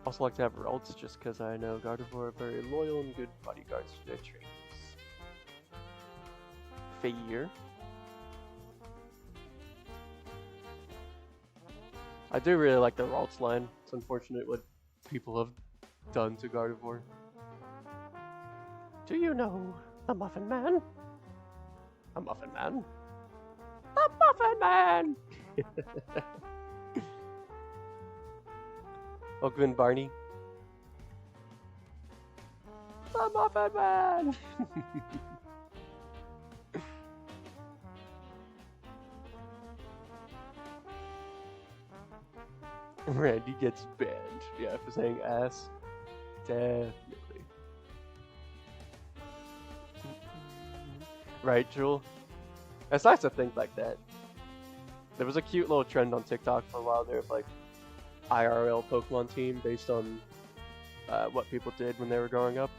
Also like to have Ralts just because I know Gardevoir are very loyal and good bodyguards to their trainers. Fair. I do really like the Ralts line. It's unfortunate what people have done to Gardevoir. Do you know the Muffin Man? A Muffin Man? The Muffin Man! Welcome in, Barney. The Muffin Man! Randy gets banned. Yeah, for saying ass. Definitely. Right, Jewel? It's nice to think like that. There was a cute little trend on TikTok for a while there of like IRL Pokemon team based on what people did when they were growing up.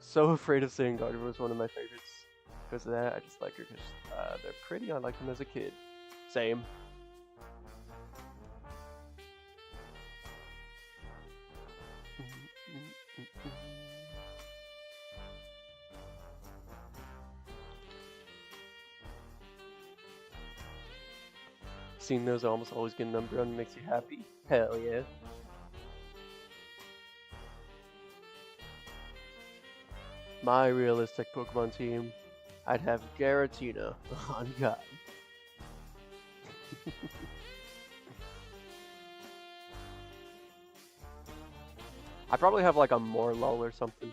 So afraid of saying Gardevoir was one of my favorites. Because of that, I just like her because they're pretty. I liked them as a kid. Same. Seeing those almost always get a number one makes you happy. Hell yeah. My realistic Pokemon team, I'd have Garatina on God. I probably have like a Morlull or something.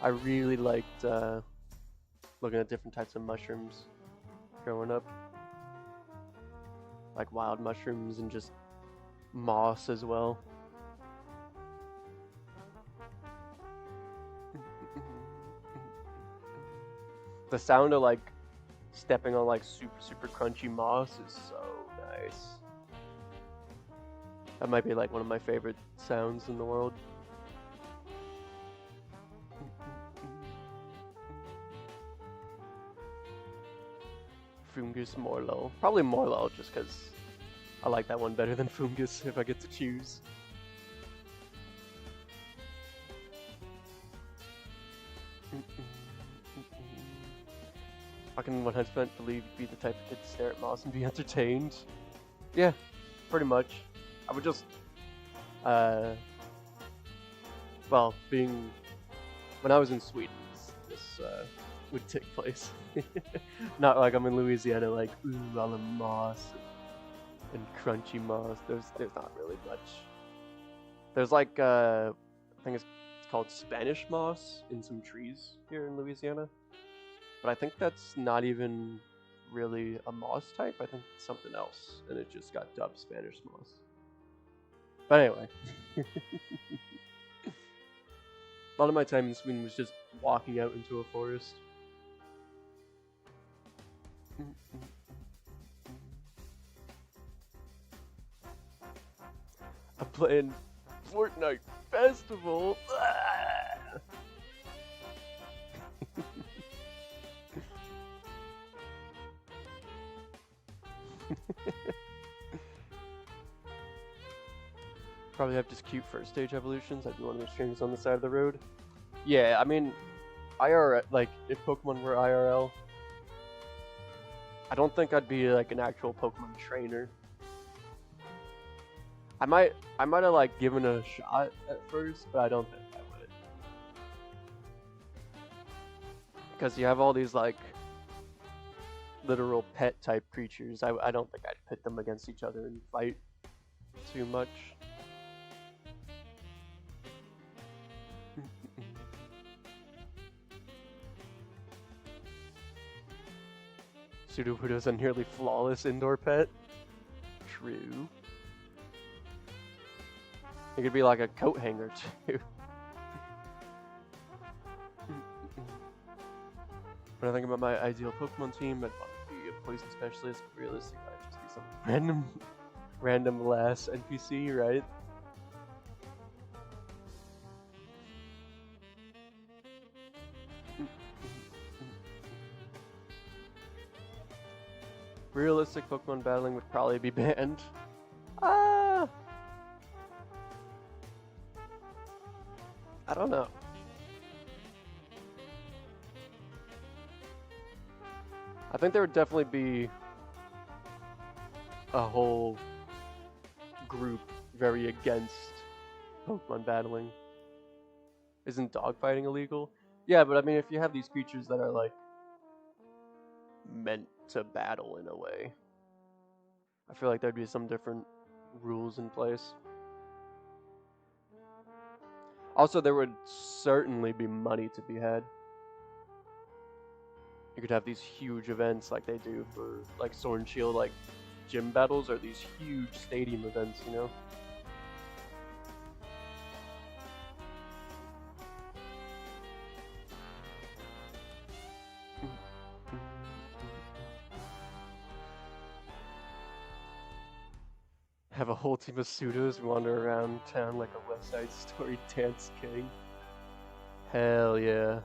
I really liked looking at different types of mushrooms growing up. Like wild mushrooms and just moss as well. The sound of like stepping on like super crunchy moss is so nice. That might be like one of my favorite sounds in the world. Fungus, Morlull. Probably Morlull just because I like that one better than Fungus if I get to choose. I can 100% believe you'd be the type of kid to stare at moss and be entertained. Yeah, pretty much. I would just, well, being, when I was in Sweden, this would take place. Not like I'm in Louisiana, like, ooh, all the moss and crunchy moss. There's not really much. There's like, I think it's called Spanish moss in some trees here in Louisiana. But I think that's not even really a moss type. I think it's something else, and it just got dubbed Spanish moss. But anyway. A lot of my time in Sweden was just walking out into a forest. I'm playing Fortnite Festival. Probably have just cute first stage evolutions. I'd be one of the strings on the side of the road. Yeah, I mean, IRL, like, if Pokemon were IRL, I don't think I'd be like an actual Pokemon trainer. I might have like given it a shot at first, but I don't think I would. Because you have all these like literal pet type creatures. I don't think I'd pit them against each other and fight too much. Sudowoodo's a nearly flawless indoor pet. True. It could be like a coat hanger too. When I think about my ideal Pokemon team, I'd want to be a poison specialist. Realistically, I'd just be some Random last NPC, right? Realistic Pokemon battling would probably be banned. I don't know. I think there would definitely be a whole group very against Pokemon battling. Isn't dogfighting illegal? Yeah, but I mean, if you have these creatures that are like meant to battle in a way, I feel like there'd be some different rules in place. Also, there would certainly be money to be had. You could have these huge events like they do for like Sword and Shield, like gym battles, or these huge stadium events, you know? Have a whole team of pseudos wander around town like a West Side Story dance king. Hell yeah.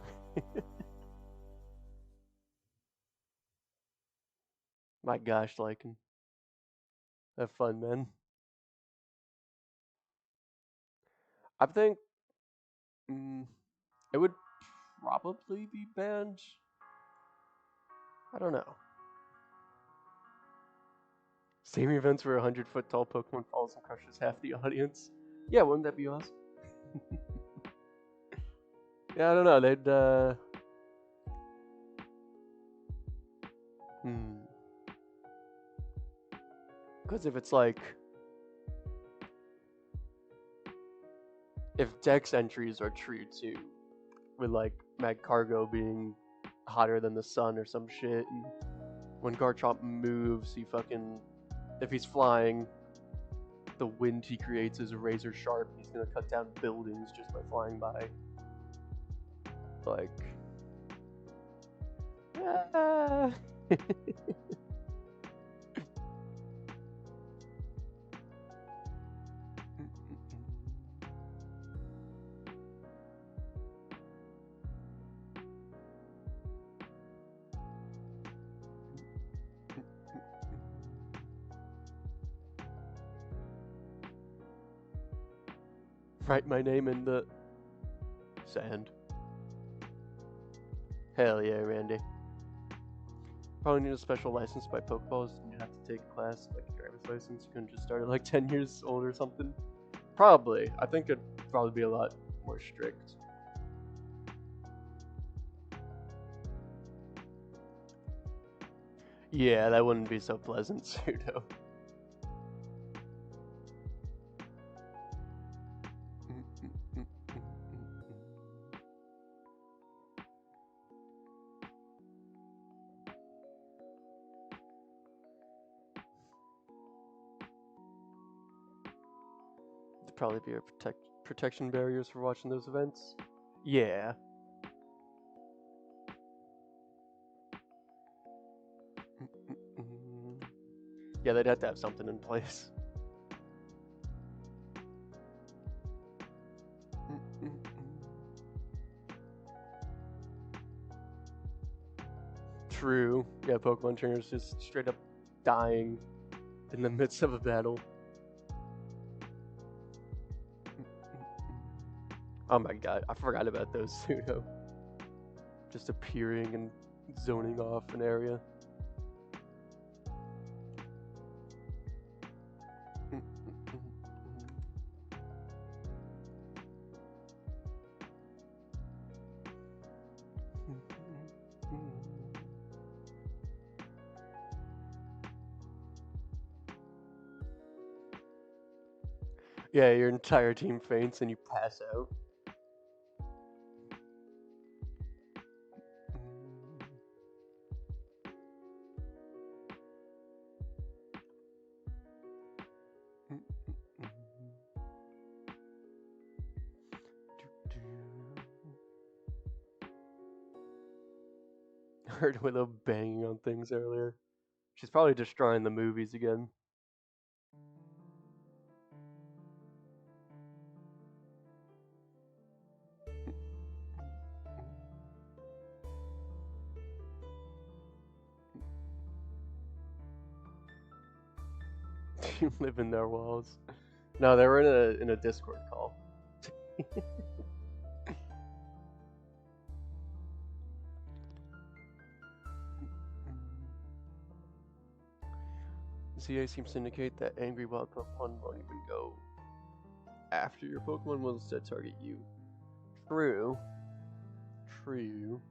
My gosh, Lycan. Have fun, man. I think it would probably be banned. I don't know. Same events where a 100-foot tall Pokemon falls and crushes half the audience. Yeah, wouldn't that be awesome? Yeah, I don't know. They'd Because if it's like, if Dex entries are true too, with like Magcargo being hotter than the sun or some shit, and when Garchomp moves, he fucking, if he's flying, the wind he creates is razor sharp. He's gonna cut down buildings just by flying by. Like, write my name in the sand. Hell yeah, Randy. Probably need a special license by Pokeballs. You'd have to take a class, like a driver's license. You couldn't just start at like 10 years old or something. Probably. I think it'd probably be a lot more strict. Yeah, that wouldn't be so pleasant, pseudo. There'd probably be protection barriers for watching those events. Yeah. Yeah, they'd have to have something in place. True. Yeah, Pokemon trainers just straight up dying in the midst of a battle. Oh my god, I forgot about those pseudo. Just appearing and zoning off an area. Yeah, your entire team faints and you pass out. Heard Willow banging on things earlier. She's probably destroying the movies again. You live in their walls. No, they were in a Discord call. CA seems to indicate that angry wild Pokemon won't even go after your Pokemon, will instead target you. True. True.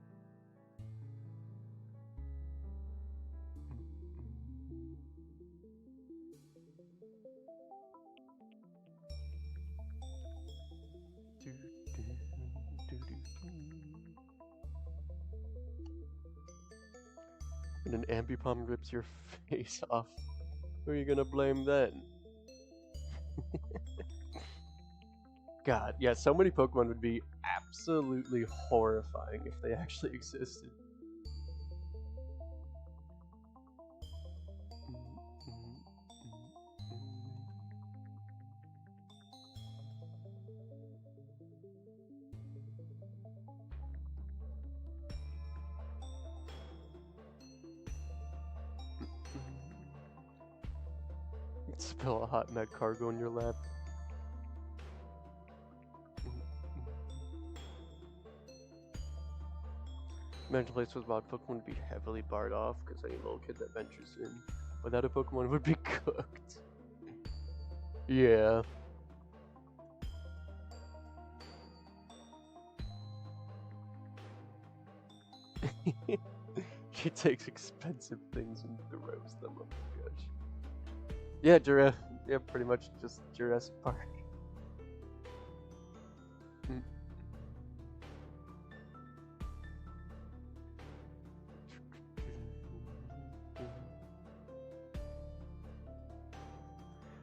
And an Ambipom rips your face off. Who are you gonna blame then? God, yeah, so many Pokemon would be absolutely horrifying if they actually existed. Spill a hot med cargo in your lap. Imagine a place with wild Pokemon would be heavily barred off because any little kid that ventures in without a Pokemon would be cooked. Yeah. She takes expensive things and throws them. Oh my gosh. Yeah, yeah, pretty much just Jurassic Park.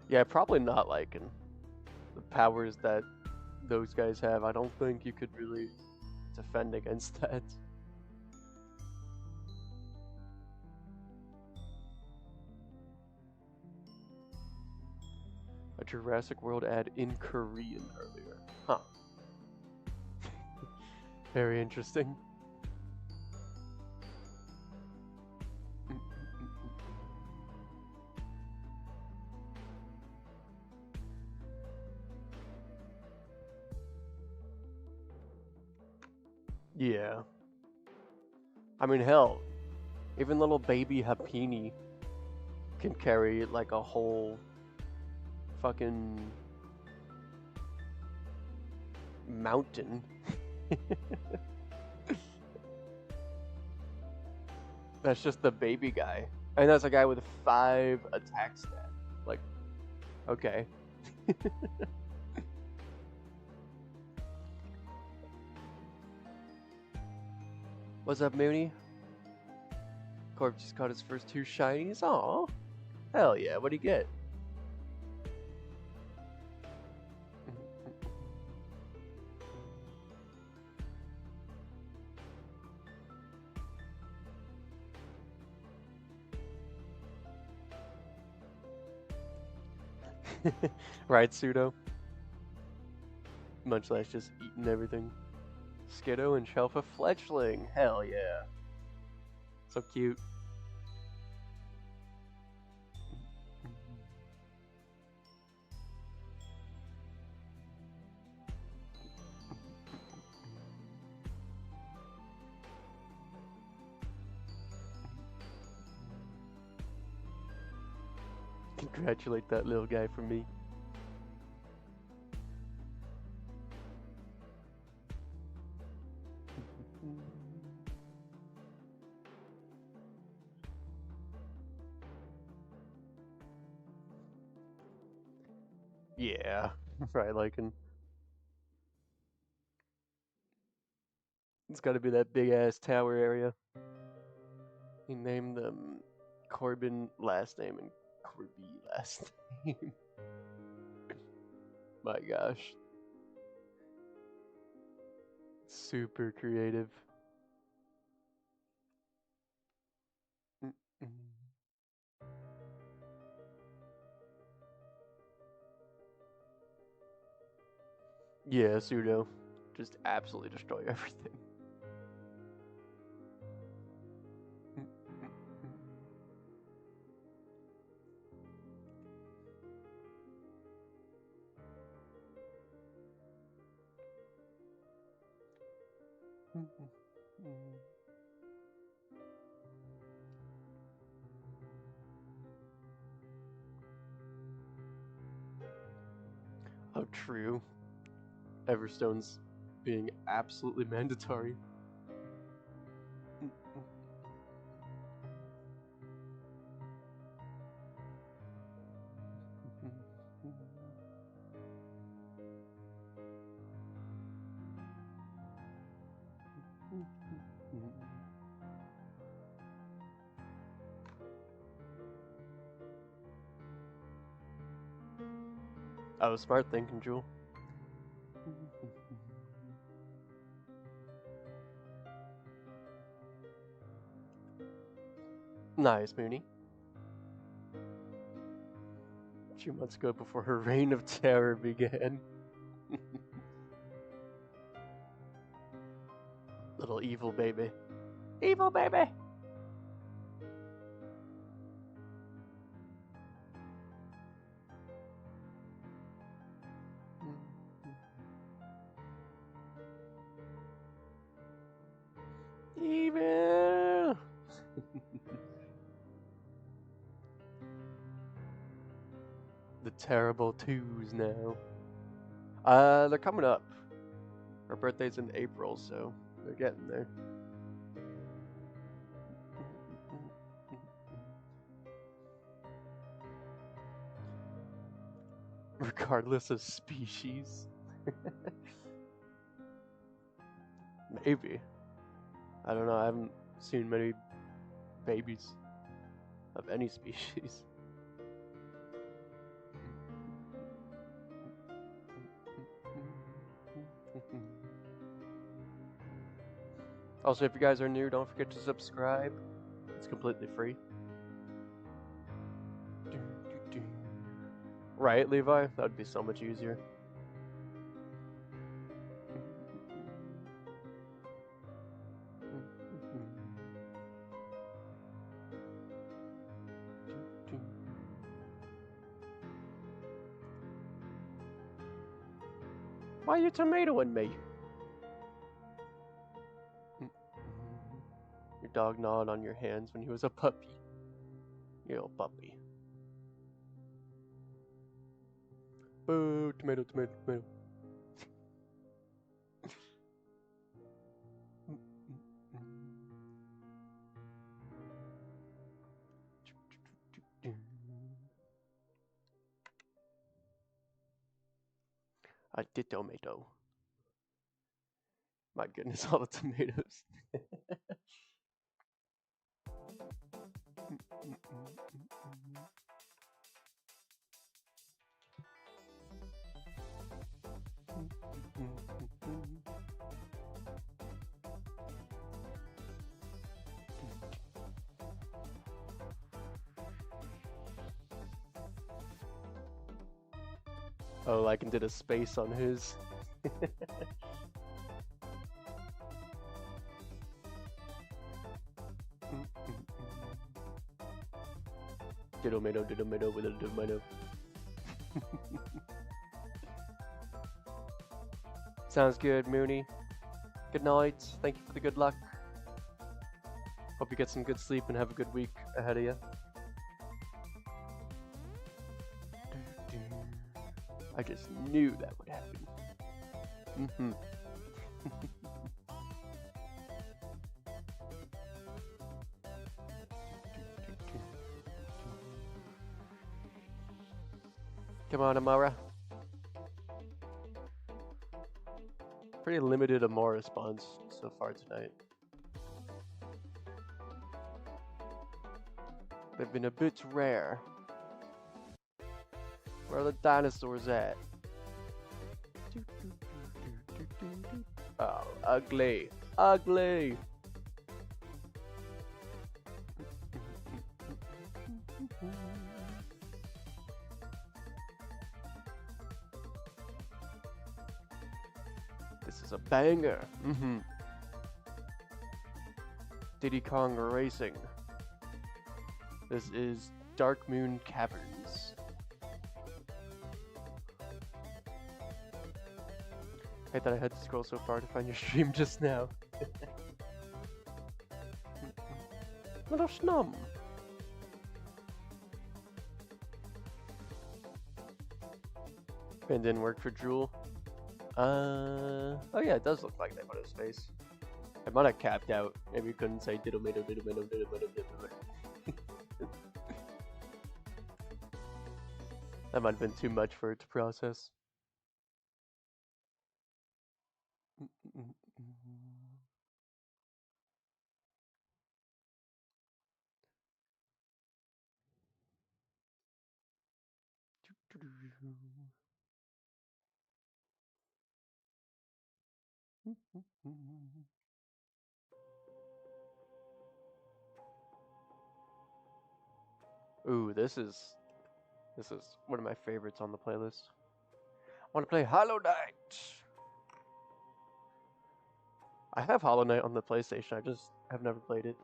Yeah, probably not liking the powers that those guys have. I don't think you could really defend against that. A Jurassic World ad in Korean earlier. Huh. Very interesting. Yeah. I mean, hell, even little baby Happini can carry like a whole fucking mountain. That's just the baby guy. And that's a guy with 5 attack stat. Like, okay. What's up, Mooney? Corp just caught his first 2 shinies. Aw. Hell yeah, what'd he get? Right, Pseudo? Munchlash just eating everything. Skiddo and Shelfa Fletchling. Hell yeah. So cute. Congratulate that little guy for me. Yeah, right, Lycan. It's gotta be that big ass tower area. He named them Corbin last name and Corby last name. My gosh. Super creative. Yeah, Pseudo. Just absolutely destroy everything. True. Everstone's being absolutely mandatory. Oh, smart thinking, Jewel. Nice, Mooney. 2 months ago, before her reign of terror began. Little evil baby. Evil baby! Evil! The terrible twos now. They're coming up. Her birthday's in April, so they're getting there. Regardless of species. Maybe. I don't know, I haven't seen many babies of any species. Also, if you guys are new, don't forget to subscribe. It's completely free. Right, Levi? That would be so much easier. Why are you tomatoing me? Your dog gnawed on your hands when he was a puppy. You little puppy. Boo, tomato, tomato, tomato. I did tomato. My goodness, all the tomatoes. Oh, like, did a space on his. Tomato with a tomato. Sounds good, Mooney. Good night. Thank you for the good luck. Hope you get some good sleep and have a good week ahead of you. I just knew that would happen. Come on, Amaura. Pretty limited Amaura spawns so far tonight. They've been a bit rare. Where are the dinosaurs at? Oh, ugly. Ugly! This is a banger. Diddy Kong Racing. This is Dark Moon Caverns. I hate that I had to scroll so far to find your stream just now. Little snum. And didn't work for Drool. Oh yeah, it does look like they put his face. I might have capped out. Maybe you couldn't say diddle-middle, diddle-middle, diddle-middle, diddle-middle. That might have been too much for it to process. Ooh, this is one of my favorites on the playlist. I want to play Hollow Knight. I have Hollow Knight on the PlayStation. I just have never played it.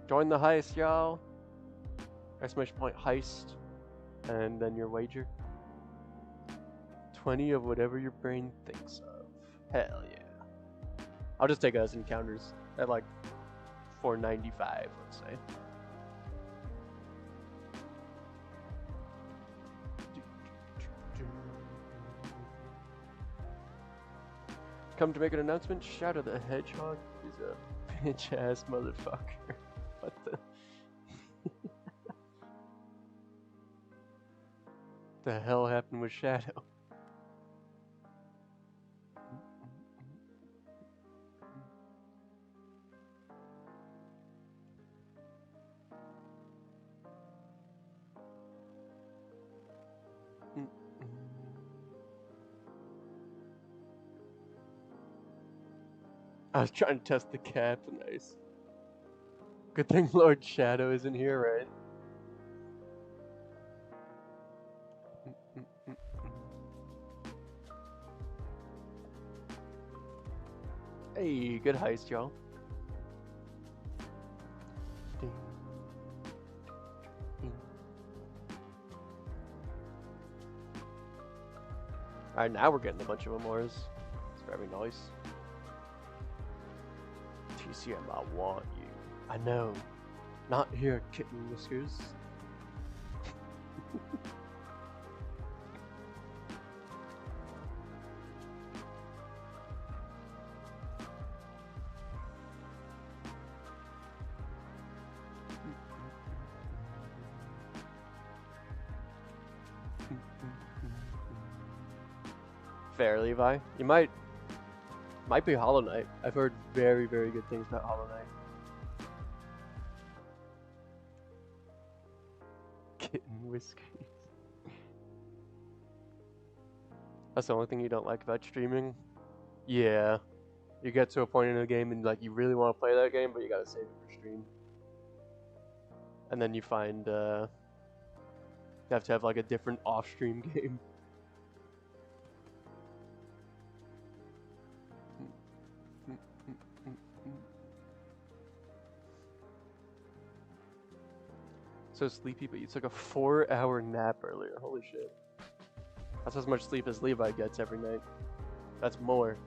Join the heist, y'all. Exclamation point heist, and then your wager. 20 of whatever your brain thinks of. Hell yeah. I'll just take it as encounters at like $4.95, let's say. Come to make an announcement. Shadow the Hedgehog is a bitch ass motherfucker. What the? The hell happened with Shadow? I was trying to test the cap. Nice. Good thing Lord Shadow isn't here, right? Hey, good heist, y'all. Alright, now we're getting a bunch of Amauras. It's very nice. TCM, I want you. I know. Not here, kitten whiskers. Fair, Levi. You might be Hollow Knight. I've heard very, very good things about Hollow Knight. Kitten whiskers. That's the only thing you don't like about streaming? Yeah. You get to a point in a game and like you really want to play that game, but you gotta save it for stream. And then you find you have to have like a different off-stream game. So sleepy, but you took a 4-hour nap earlier. Holy shit. That's as much sleep as Levi gets every night. That's more.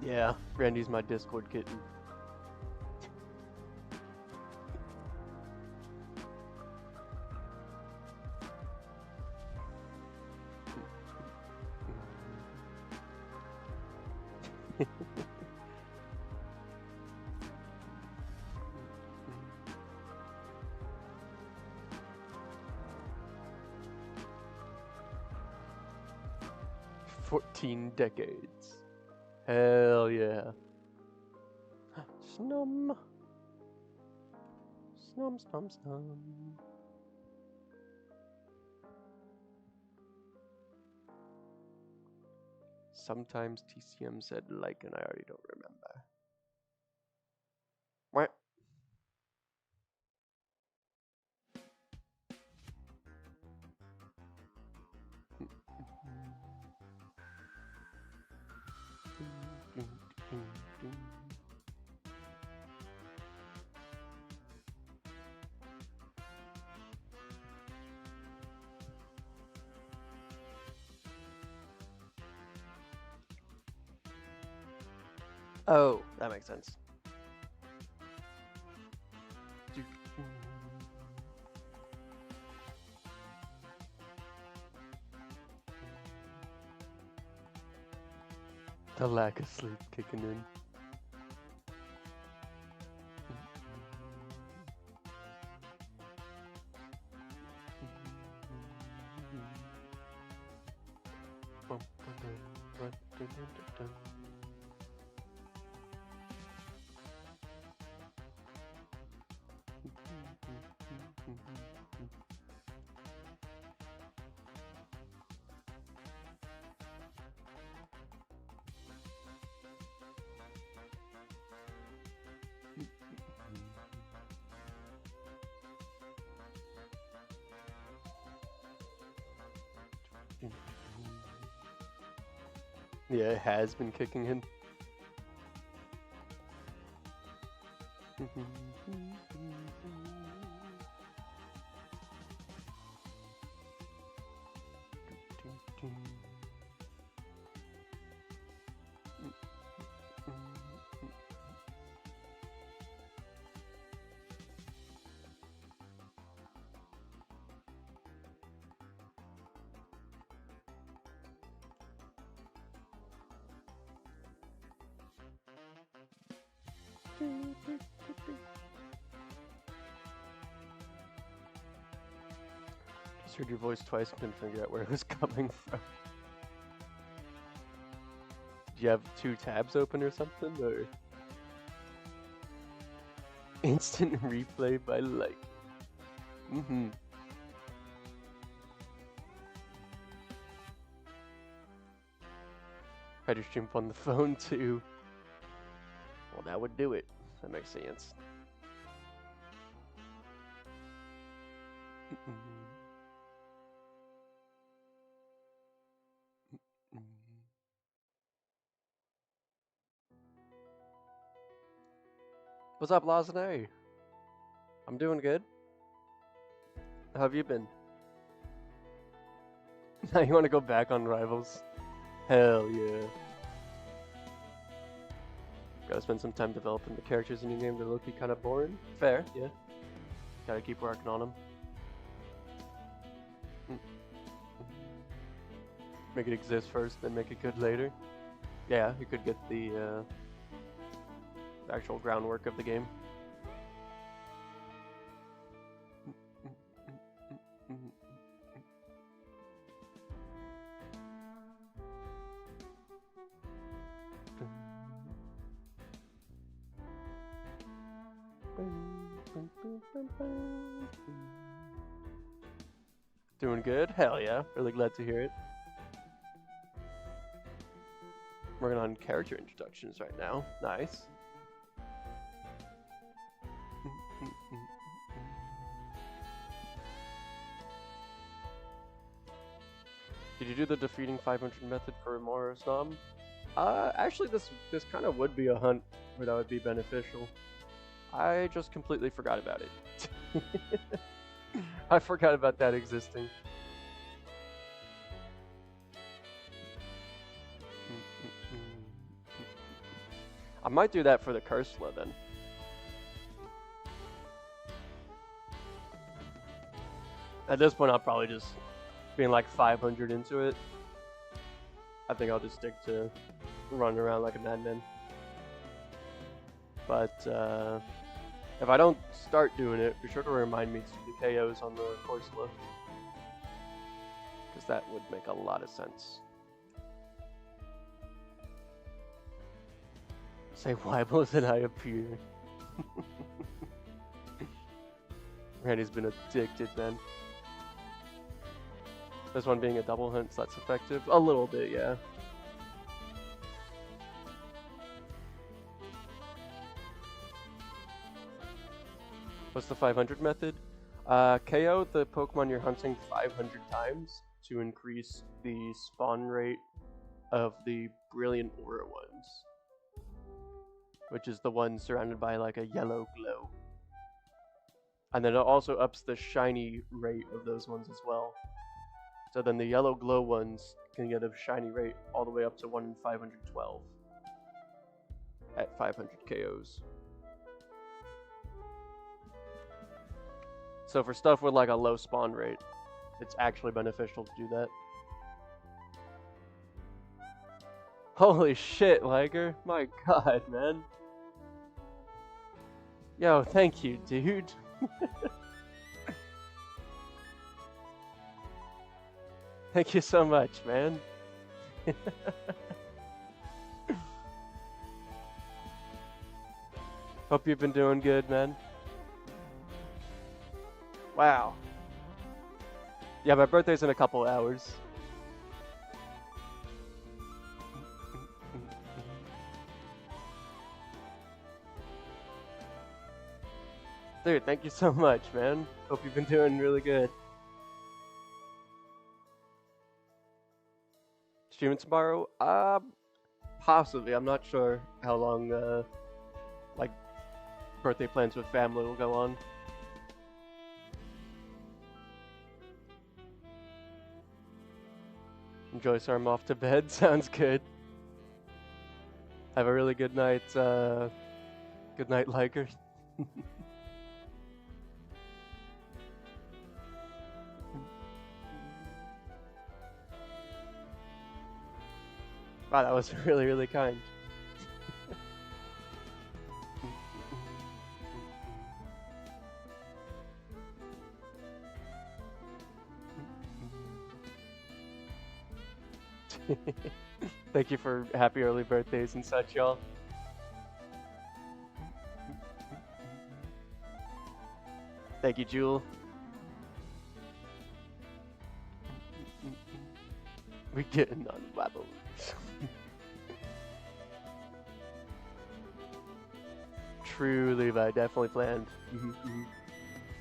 Yeah, Randy's my Discord kitten. Decades. Hell yeah. Snum. Snum, snum, snum. Sometimes TCM said like, and I already don't remember. What? Oh, that makes sense. The lack of sleep kicking in. Yeah, it has been kicking in. Just heard your voice twice and couldn't figure out where it was coming from. Do you have 2 tabs open or something, or instant replay by like? Try to stream on the phone too. Well, that would do it. That makes sense. What's up, Lazane? I'm doing good. How have you been? Now you want to go back on Rivals? Hell yeah. Gotta spend some time developing the characters in your game. They're low-key kind of boring. Fair, yeah. Gotta keep working on them. Make it exist first, then make it good later. Yeah, you could get the actual groundwork of the game. Doing good? Hell yeah. Really glad to hear it. Working on character introductions right now. Nice. Did you do the defeating 500 method for Amaura, Zame? Actually, this kind of would be a hunt where that would be beneficial. I just completely forgot about it. I forgot about that existing. I might do that for the Cursula then. At this point, I'll probably just being like 500 into it. I think I'll just stick to running around like a madman. But if I don't start doing it, be sure to remind me to do the KOs on the Cursula, because that would make a lot of sense. Say, why wasn't I appear? Randy's been addicted, man. This one being a double hunt, so that's effective. A little bit, yeah. What's the 500 method? KO the Pokemon you're hunting 500 times to increase the spawn rate of the brilliant aura ones, which is the one surrounded by like a yellow glow. And then it also ups the shiny rate of those ones as well. So then the yellow glow ones can get a shiny rate all the way up to 1 in 512. at 500 KOs. So for stuff with like a low spawn rate, it's actually beneficial to do that. Holy shit, Liger. My god, man. Yo, thank you, dude. Thank you so much, man. Hope you've been doing good, man. Wow. Yeah, my birthday's in a couple hours. Dude, thank you so much, man. Hope you've been doing really good. Streaming tomorrow? Possibly. I'm not sure how long, like, birthday plans with family will go on. Enjoy, so I'm off to bed. Sounds good. Have a really good night, good night, Liker. Wow, that was really, really kind. Thank you for happy early birthdays and such, y'all. Thank you, Jewel. We're getting on wobbles. True, Levi, definitely planned.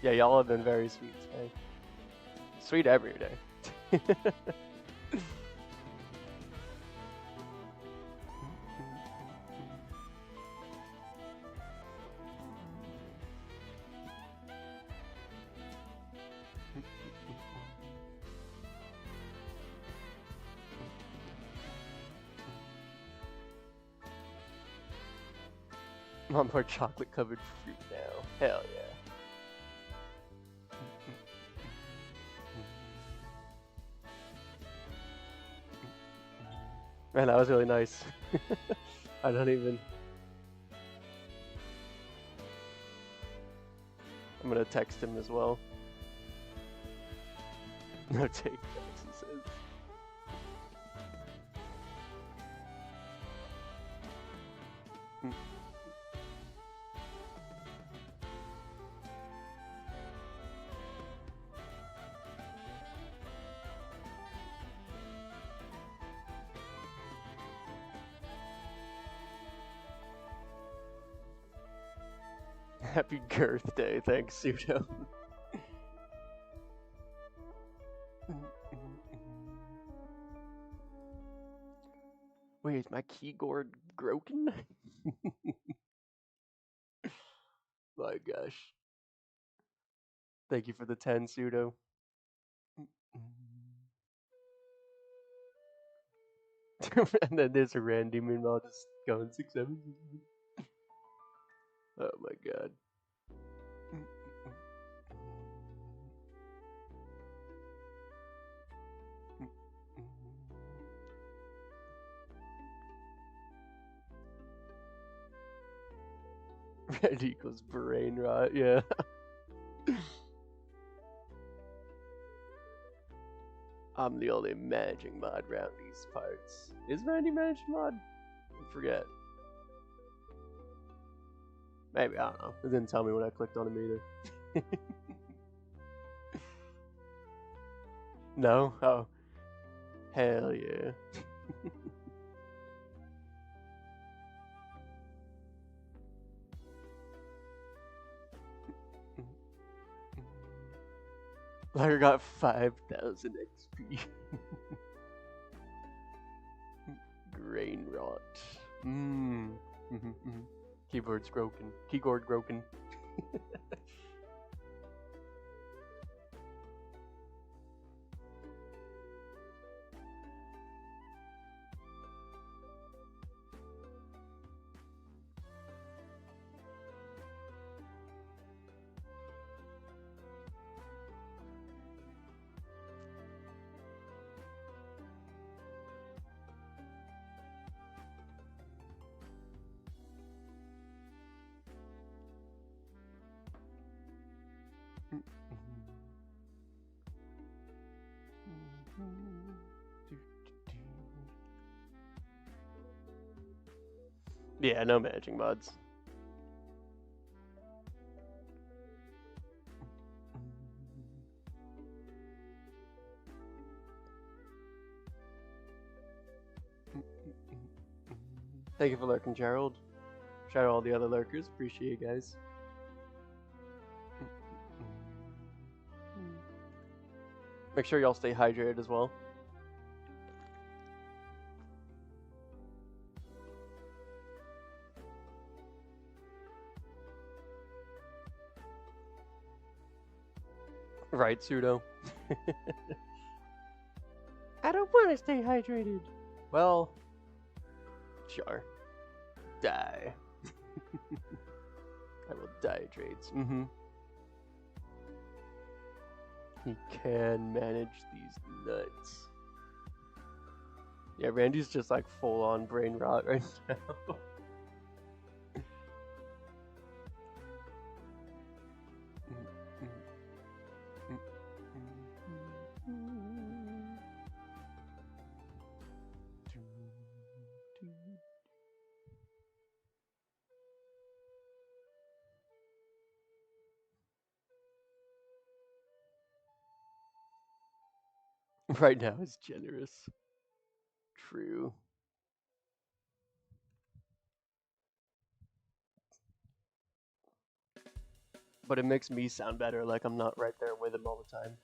Yeah, y'all have been very sweet today. Sweet every day. Want more chocolate covered fruit now. Hell yeah. Man, that was really nice. I don't even... I'm gonna text him as well. No take backs, he says. Happy girthday, thanks, Pseudo. Wait, is my keyboard broken? My gosh. Thank you for the 10, Pseudo. And then there's a Randy, meanwhile just going 6-7. Oh my god. Red equals brain rot, yeah. I'm the only managing mod around these parts. Is Randy managing mod? I forget. Maybe, I don't know. It didn't tell me when I clicked on him either. No? Oh. Hell yeah. Larry got 5,000 XP. Grain rot. Keyboard's broken. Keyboard broken. Yeah, no managing mods. Thank you for lurking, Gerald. Shout out all the other lurkers. Appreciate you guys. Make sure y'all stay hydrated as well. Right, Pseudo. I don't want to stay hydrated. Well, sure. Die. I will dehydrate. He can manage these nuts. Yeah, Randy's just like full on brain rot right now. Right now is generous. True. But it makes me sound better, like I'm not right there with him all the time.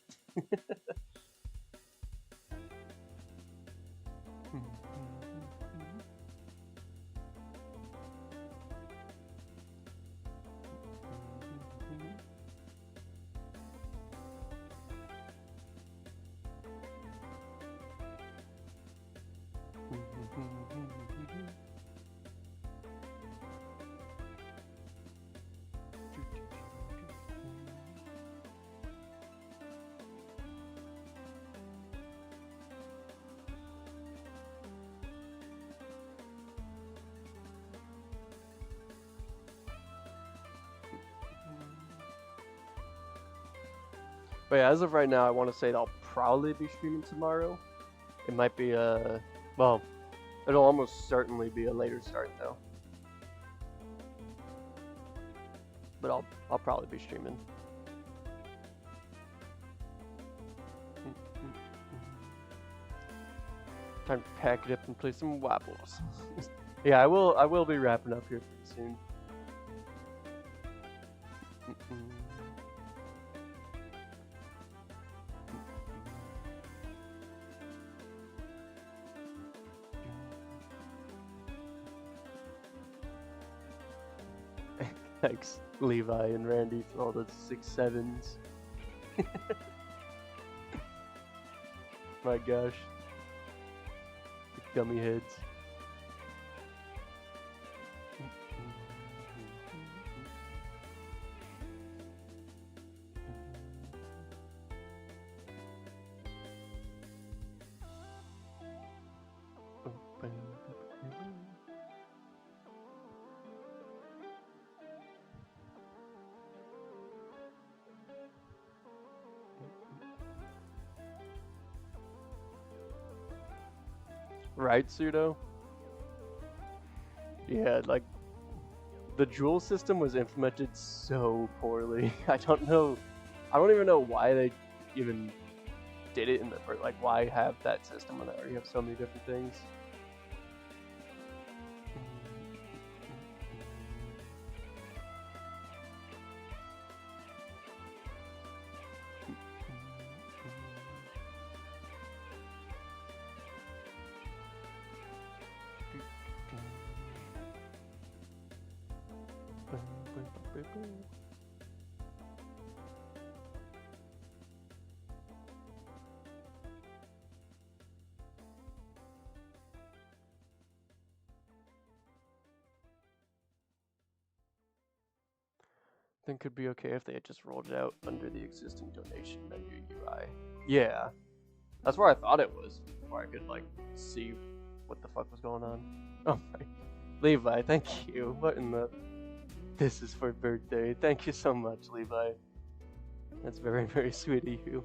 But yeah, as of right now, I want to say that I'll probably be streaming tomorrow. It might be well, it'll almost certainly be a later start though. But I'll probably be streaming. Time to pack it up and play some wobbles. Yeah, I will be wrapping up here pretty soon. Thanks, Levi and Randy, for all the 6-7s. My gosh. The gummy heads. Right, Pseudo? Yeah, like, the jewel system was implemented so poorly. I don't even know why they even did it in the first, like, why have that system when they already have so many different things? Think could be okay if they had just rolled it out under the existing donation menu UI. Yeah, that's where I thought it was, where I could like see what the fuck was going on. Oh my, Levi, thank you. What in the? This is for birthday. Thank you so much, Levi. That's very, very sweet of you.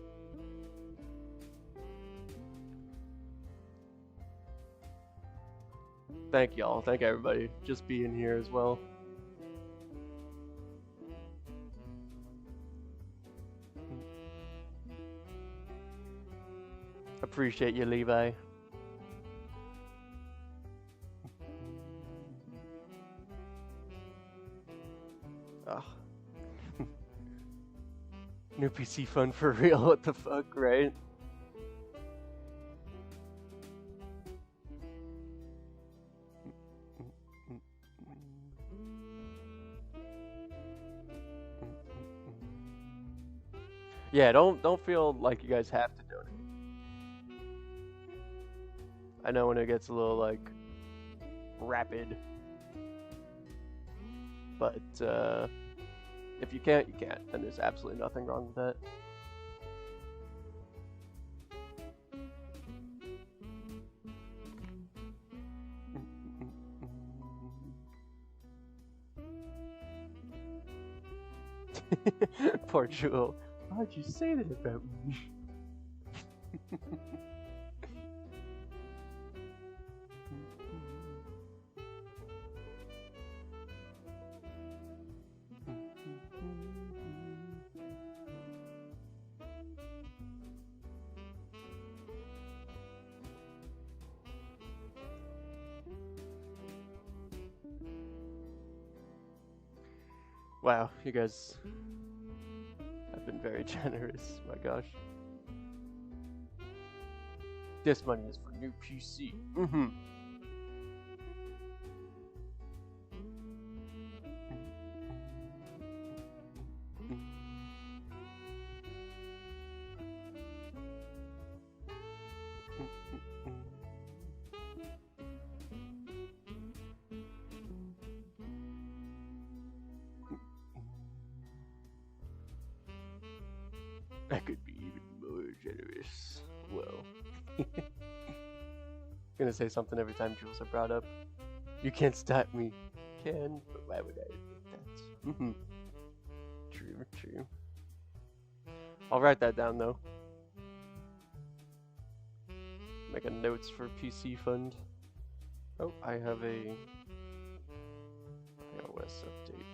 Thank y'all. Thank everybody just being here as well. Appreciate you, Levi. Oh. New PC fun for real, what the fuck, right? Yeah, don't feel like you guys have to donate. I know when it gets a little like rapid, but if you can't, you can't, and there's absolutely nothing wrong with that. Poor Jewel. Why'd you say that about me? Wow, you guys have been very generous, my gosh. This money is for new PC. I could be even more generous. Well, I'm gonna say something every time Jules are brought up. You can't stop me. Can, but why would I admit that? True, true. I'll write that down though. Make a notes for PC fund. Oh, I have a iOS update.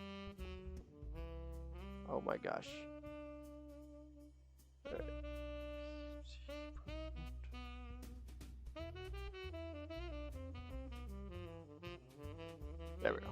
Oh my gosh. Alright. There we go.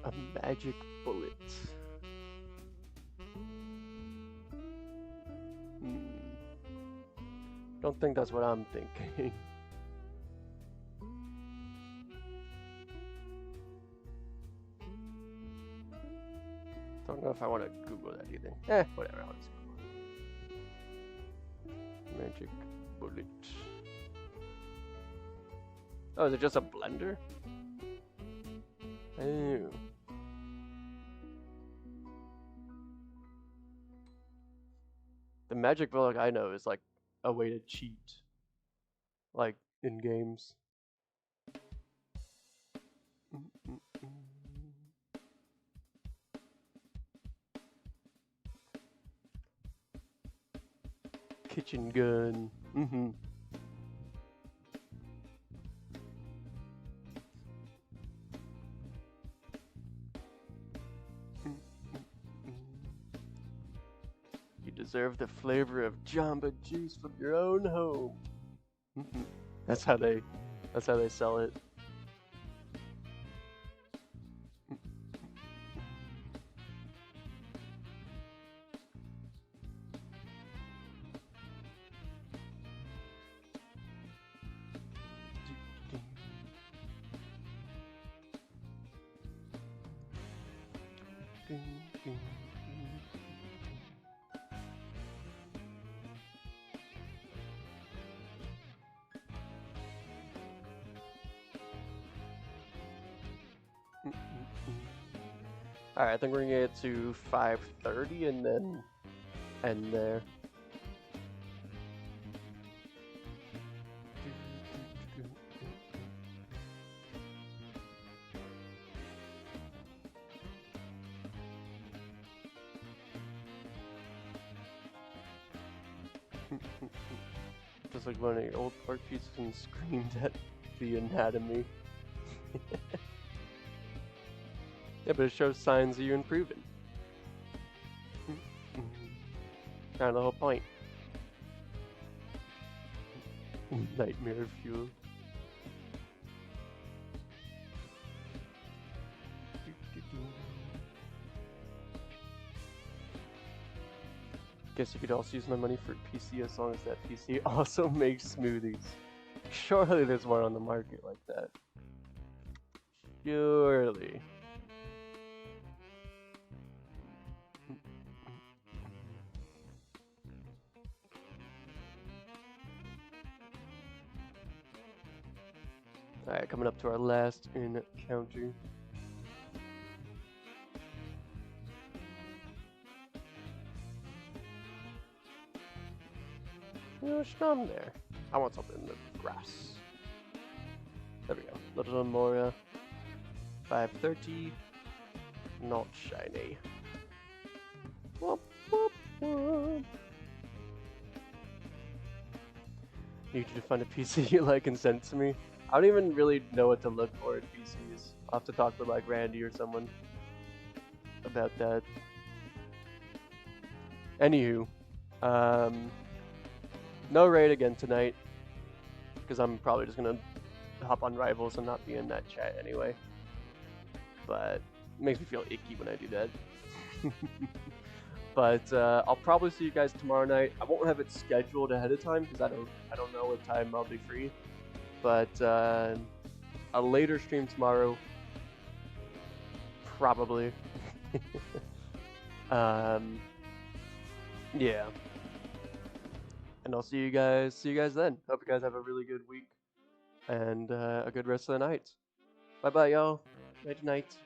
A magic bullet. Don't think that's what I'm thinking. Don't know if I want to Google that either. Whatever, I'll just Google it. Magic bullet. Oh, is it just a blender? Oh. The magic bullet I know is like a way to cheat, like in games. Kitchen gun. You deserve the flavor of Jamba Juice from your own home. That's how they sell it. Alright, I think we're gonna get to 5:30 and then end there. Just like one of your old art pieces and screamed at the anatomy. Yeah, but it shows signs that you're improving. Kind of the whole point. Nightmare fuel. Guess you could also use my money for PC as long as that PC also makes smoothies. Surely there's one on the market like that. Surely. Alright, coming up to our last encounter. There's some there. I want something in the grass. There we go. Little Amaura. 5:30. Not shiny. Whoop, whoop, whoop. Need you to find a PC you like and send it to me. I don't even really know what to look for in PCs. I'll have to talk to like Randy or someone about that. Anywho, no raid again tonight because I'm probably just gonna hop on Rivals and not be in that chat anyway. But it makes me feel icky when I do that. But I'll probably see you guys tomorrow night. I won't have it scheduled ahead of time because I don't know what time I'll be free. But a later stream tomorrow, probably. Yeah. And I'll see you guys then. Hope you guys have a really good week and a good rest of the night. Bye bye, y'all. Night night.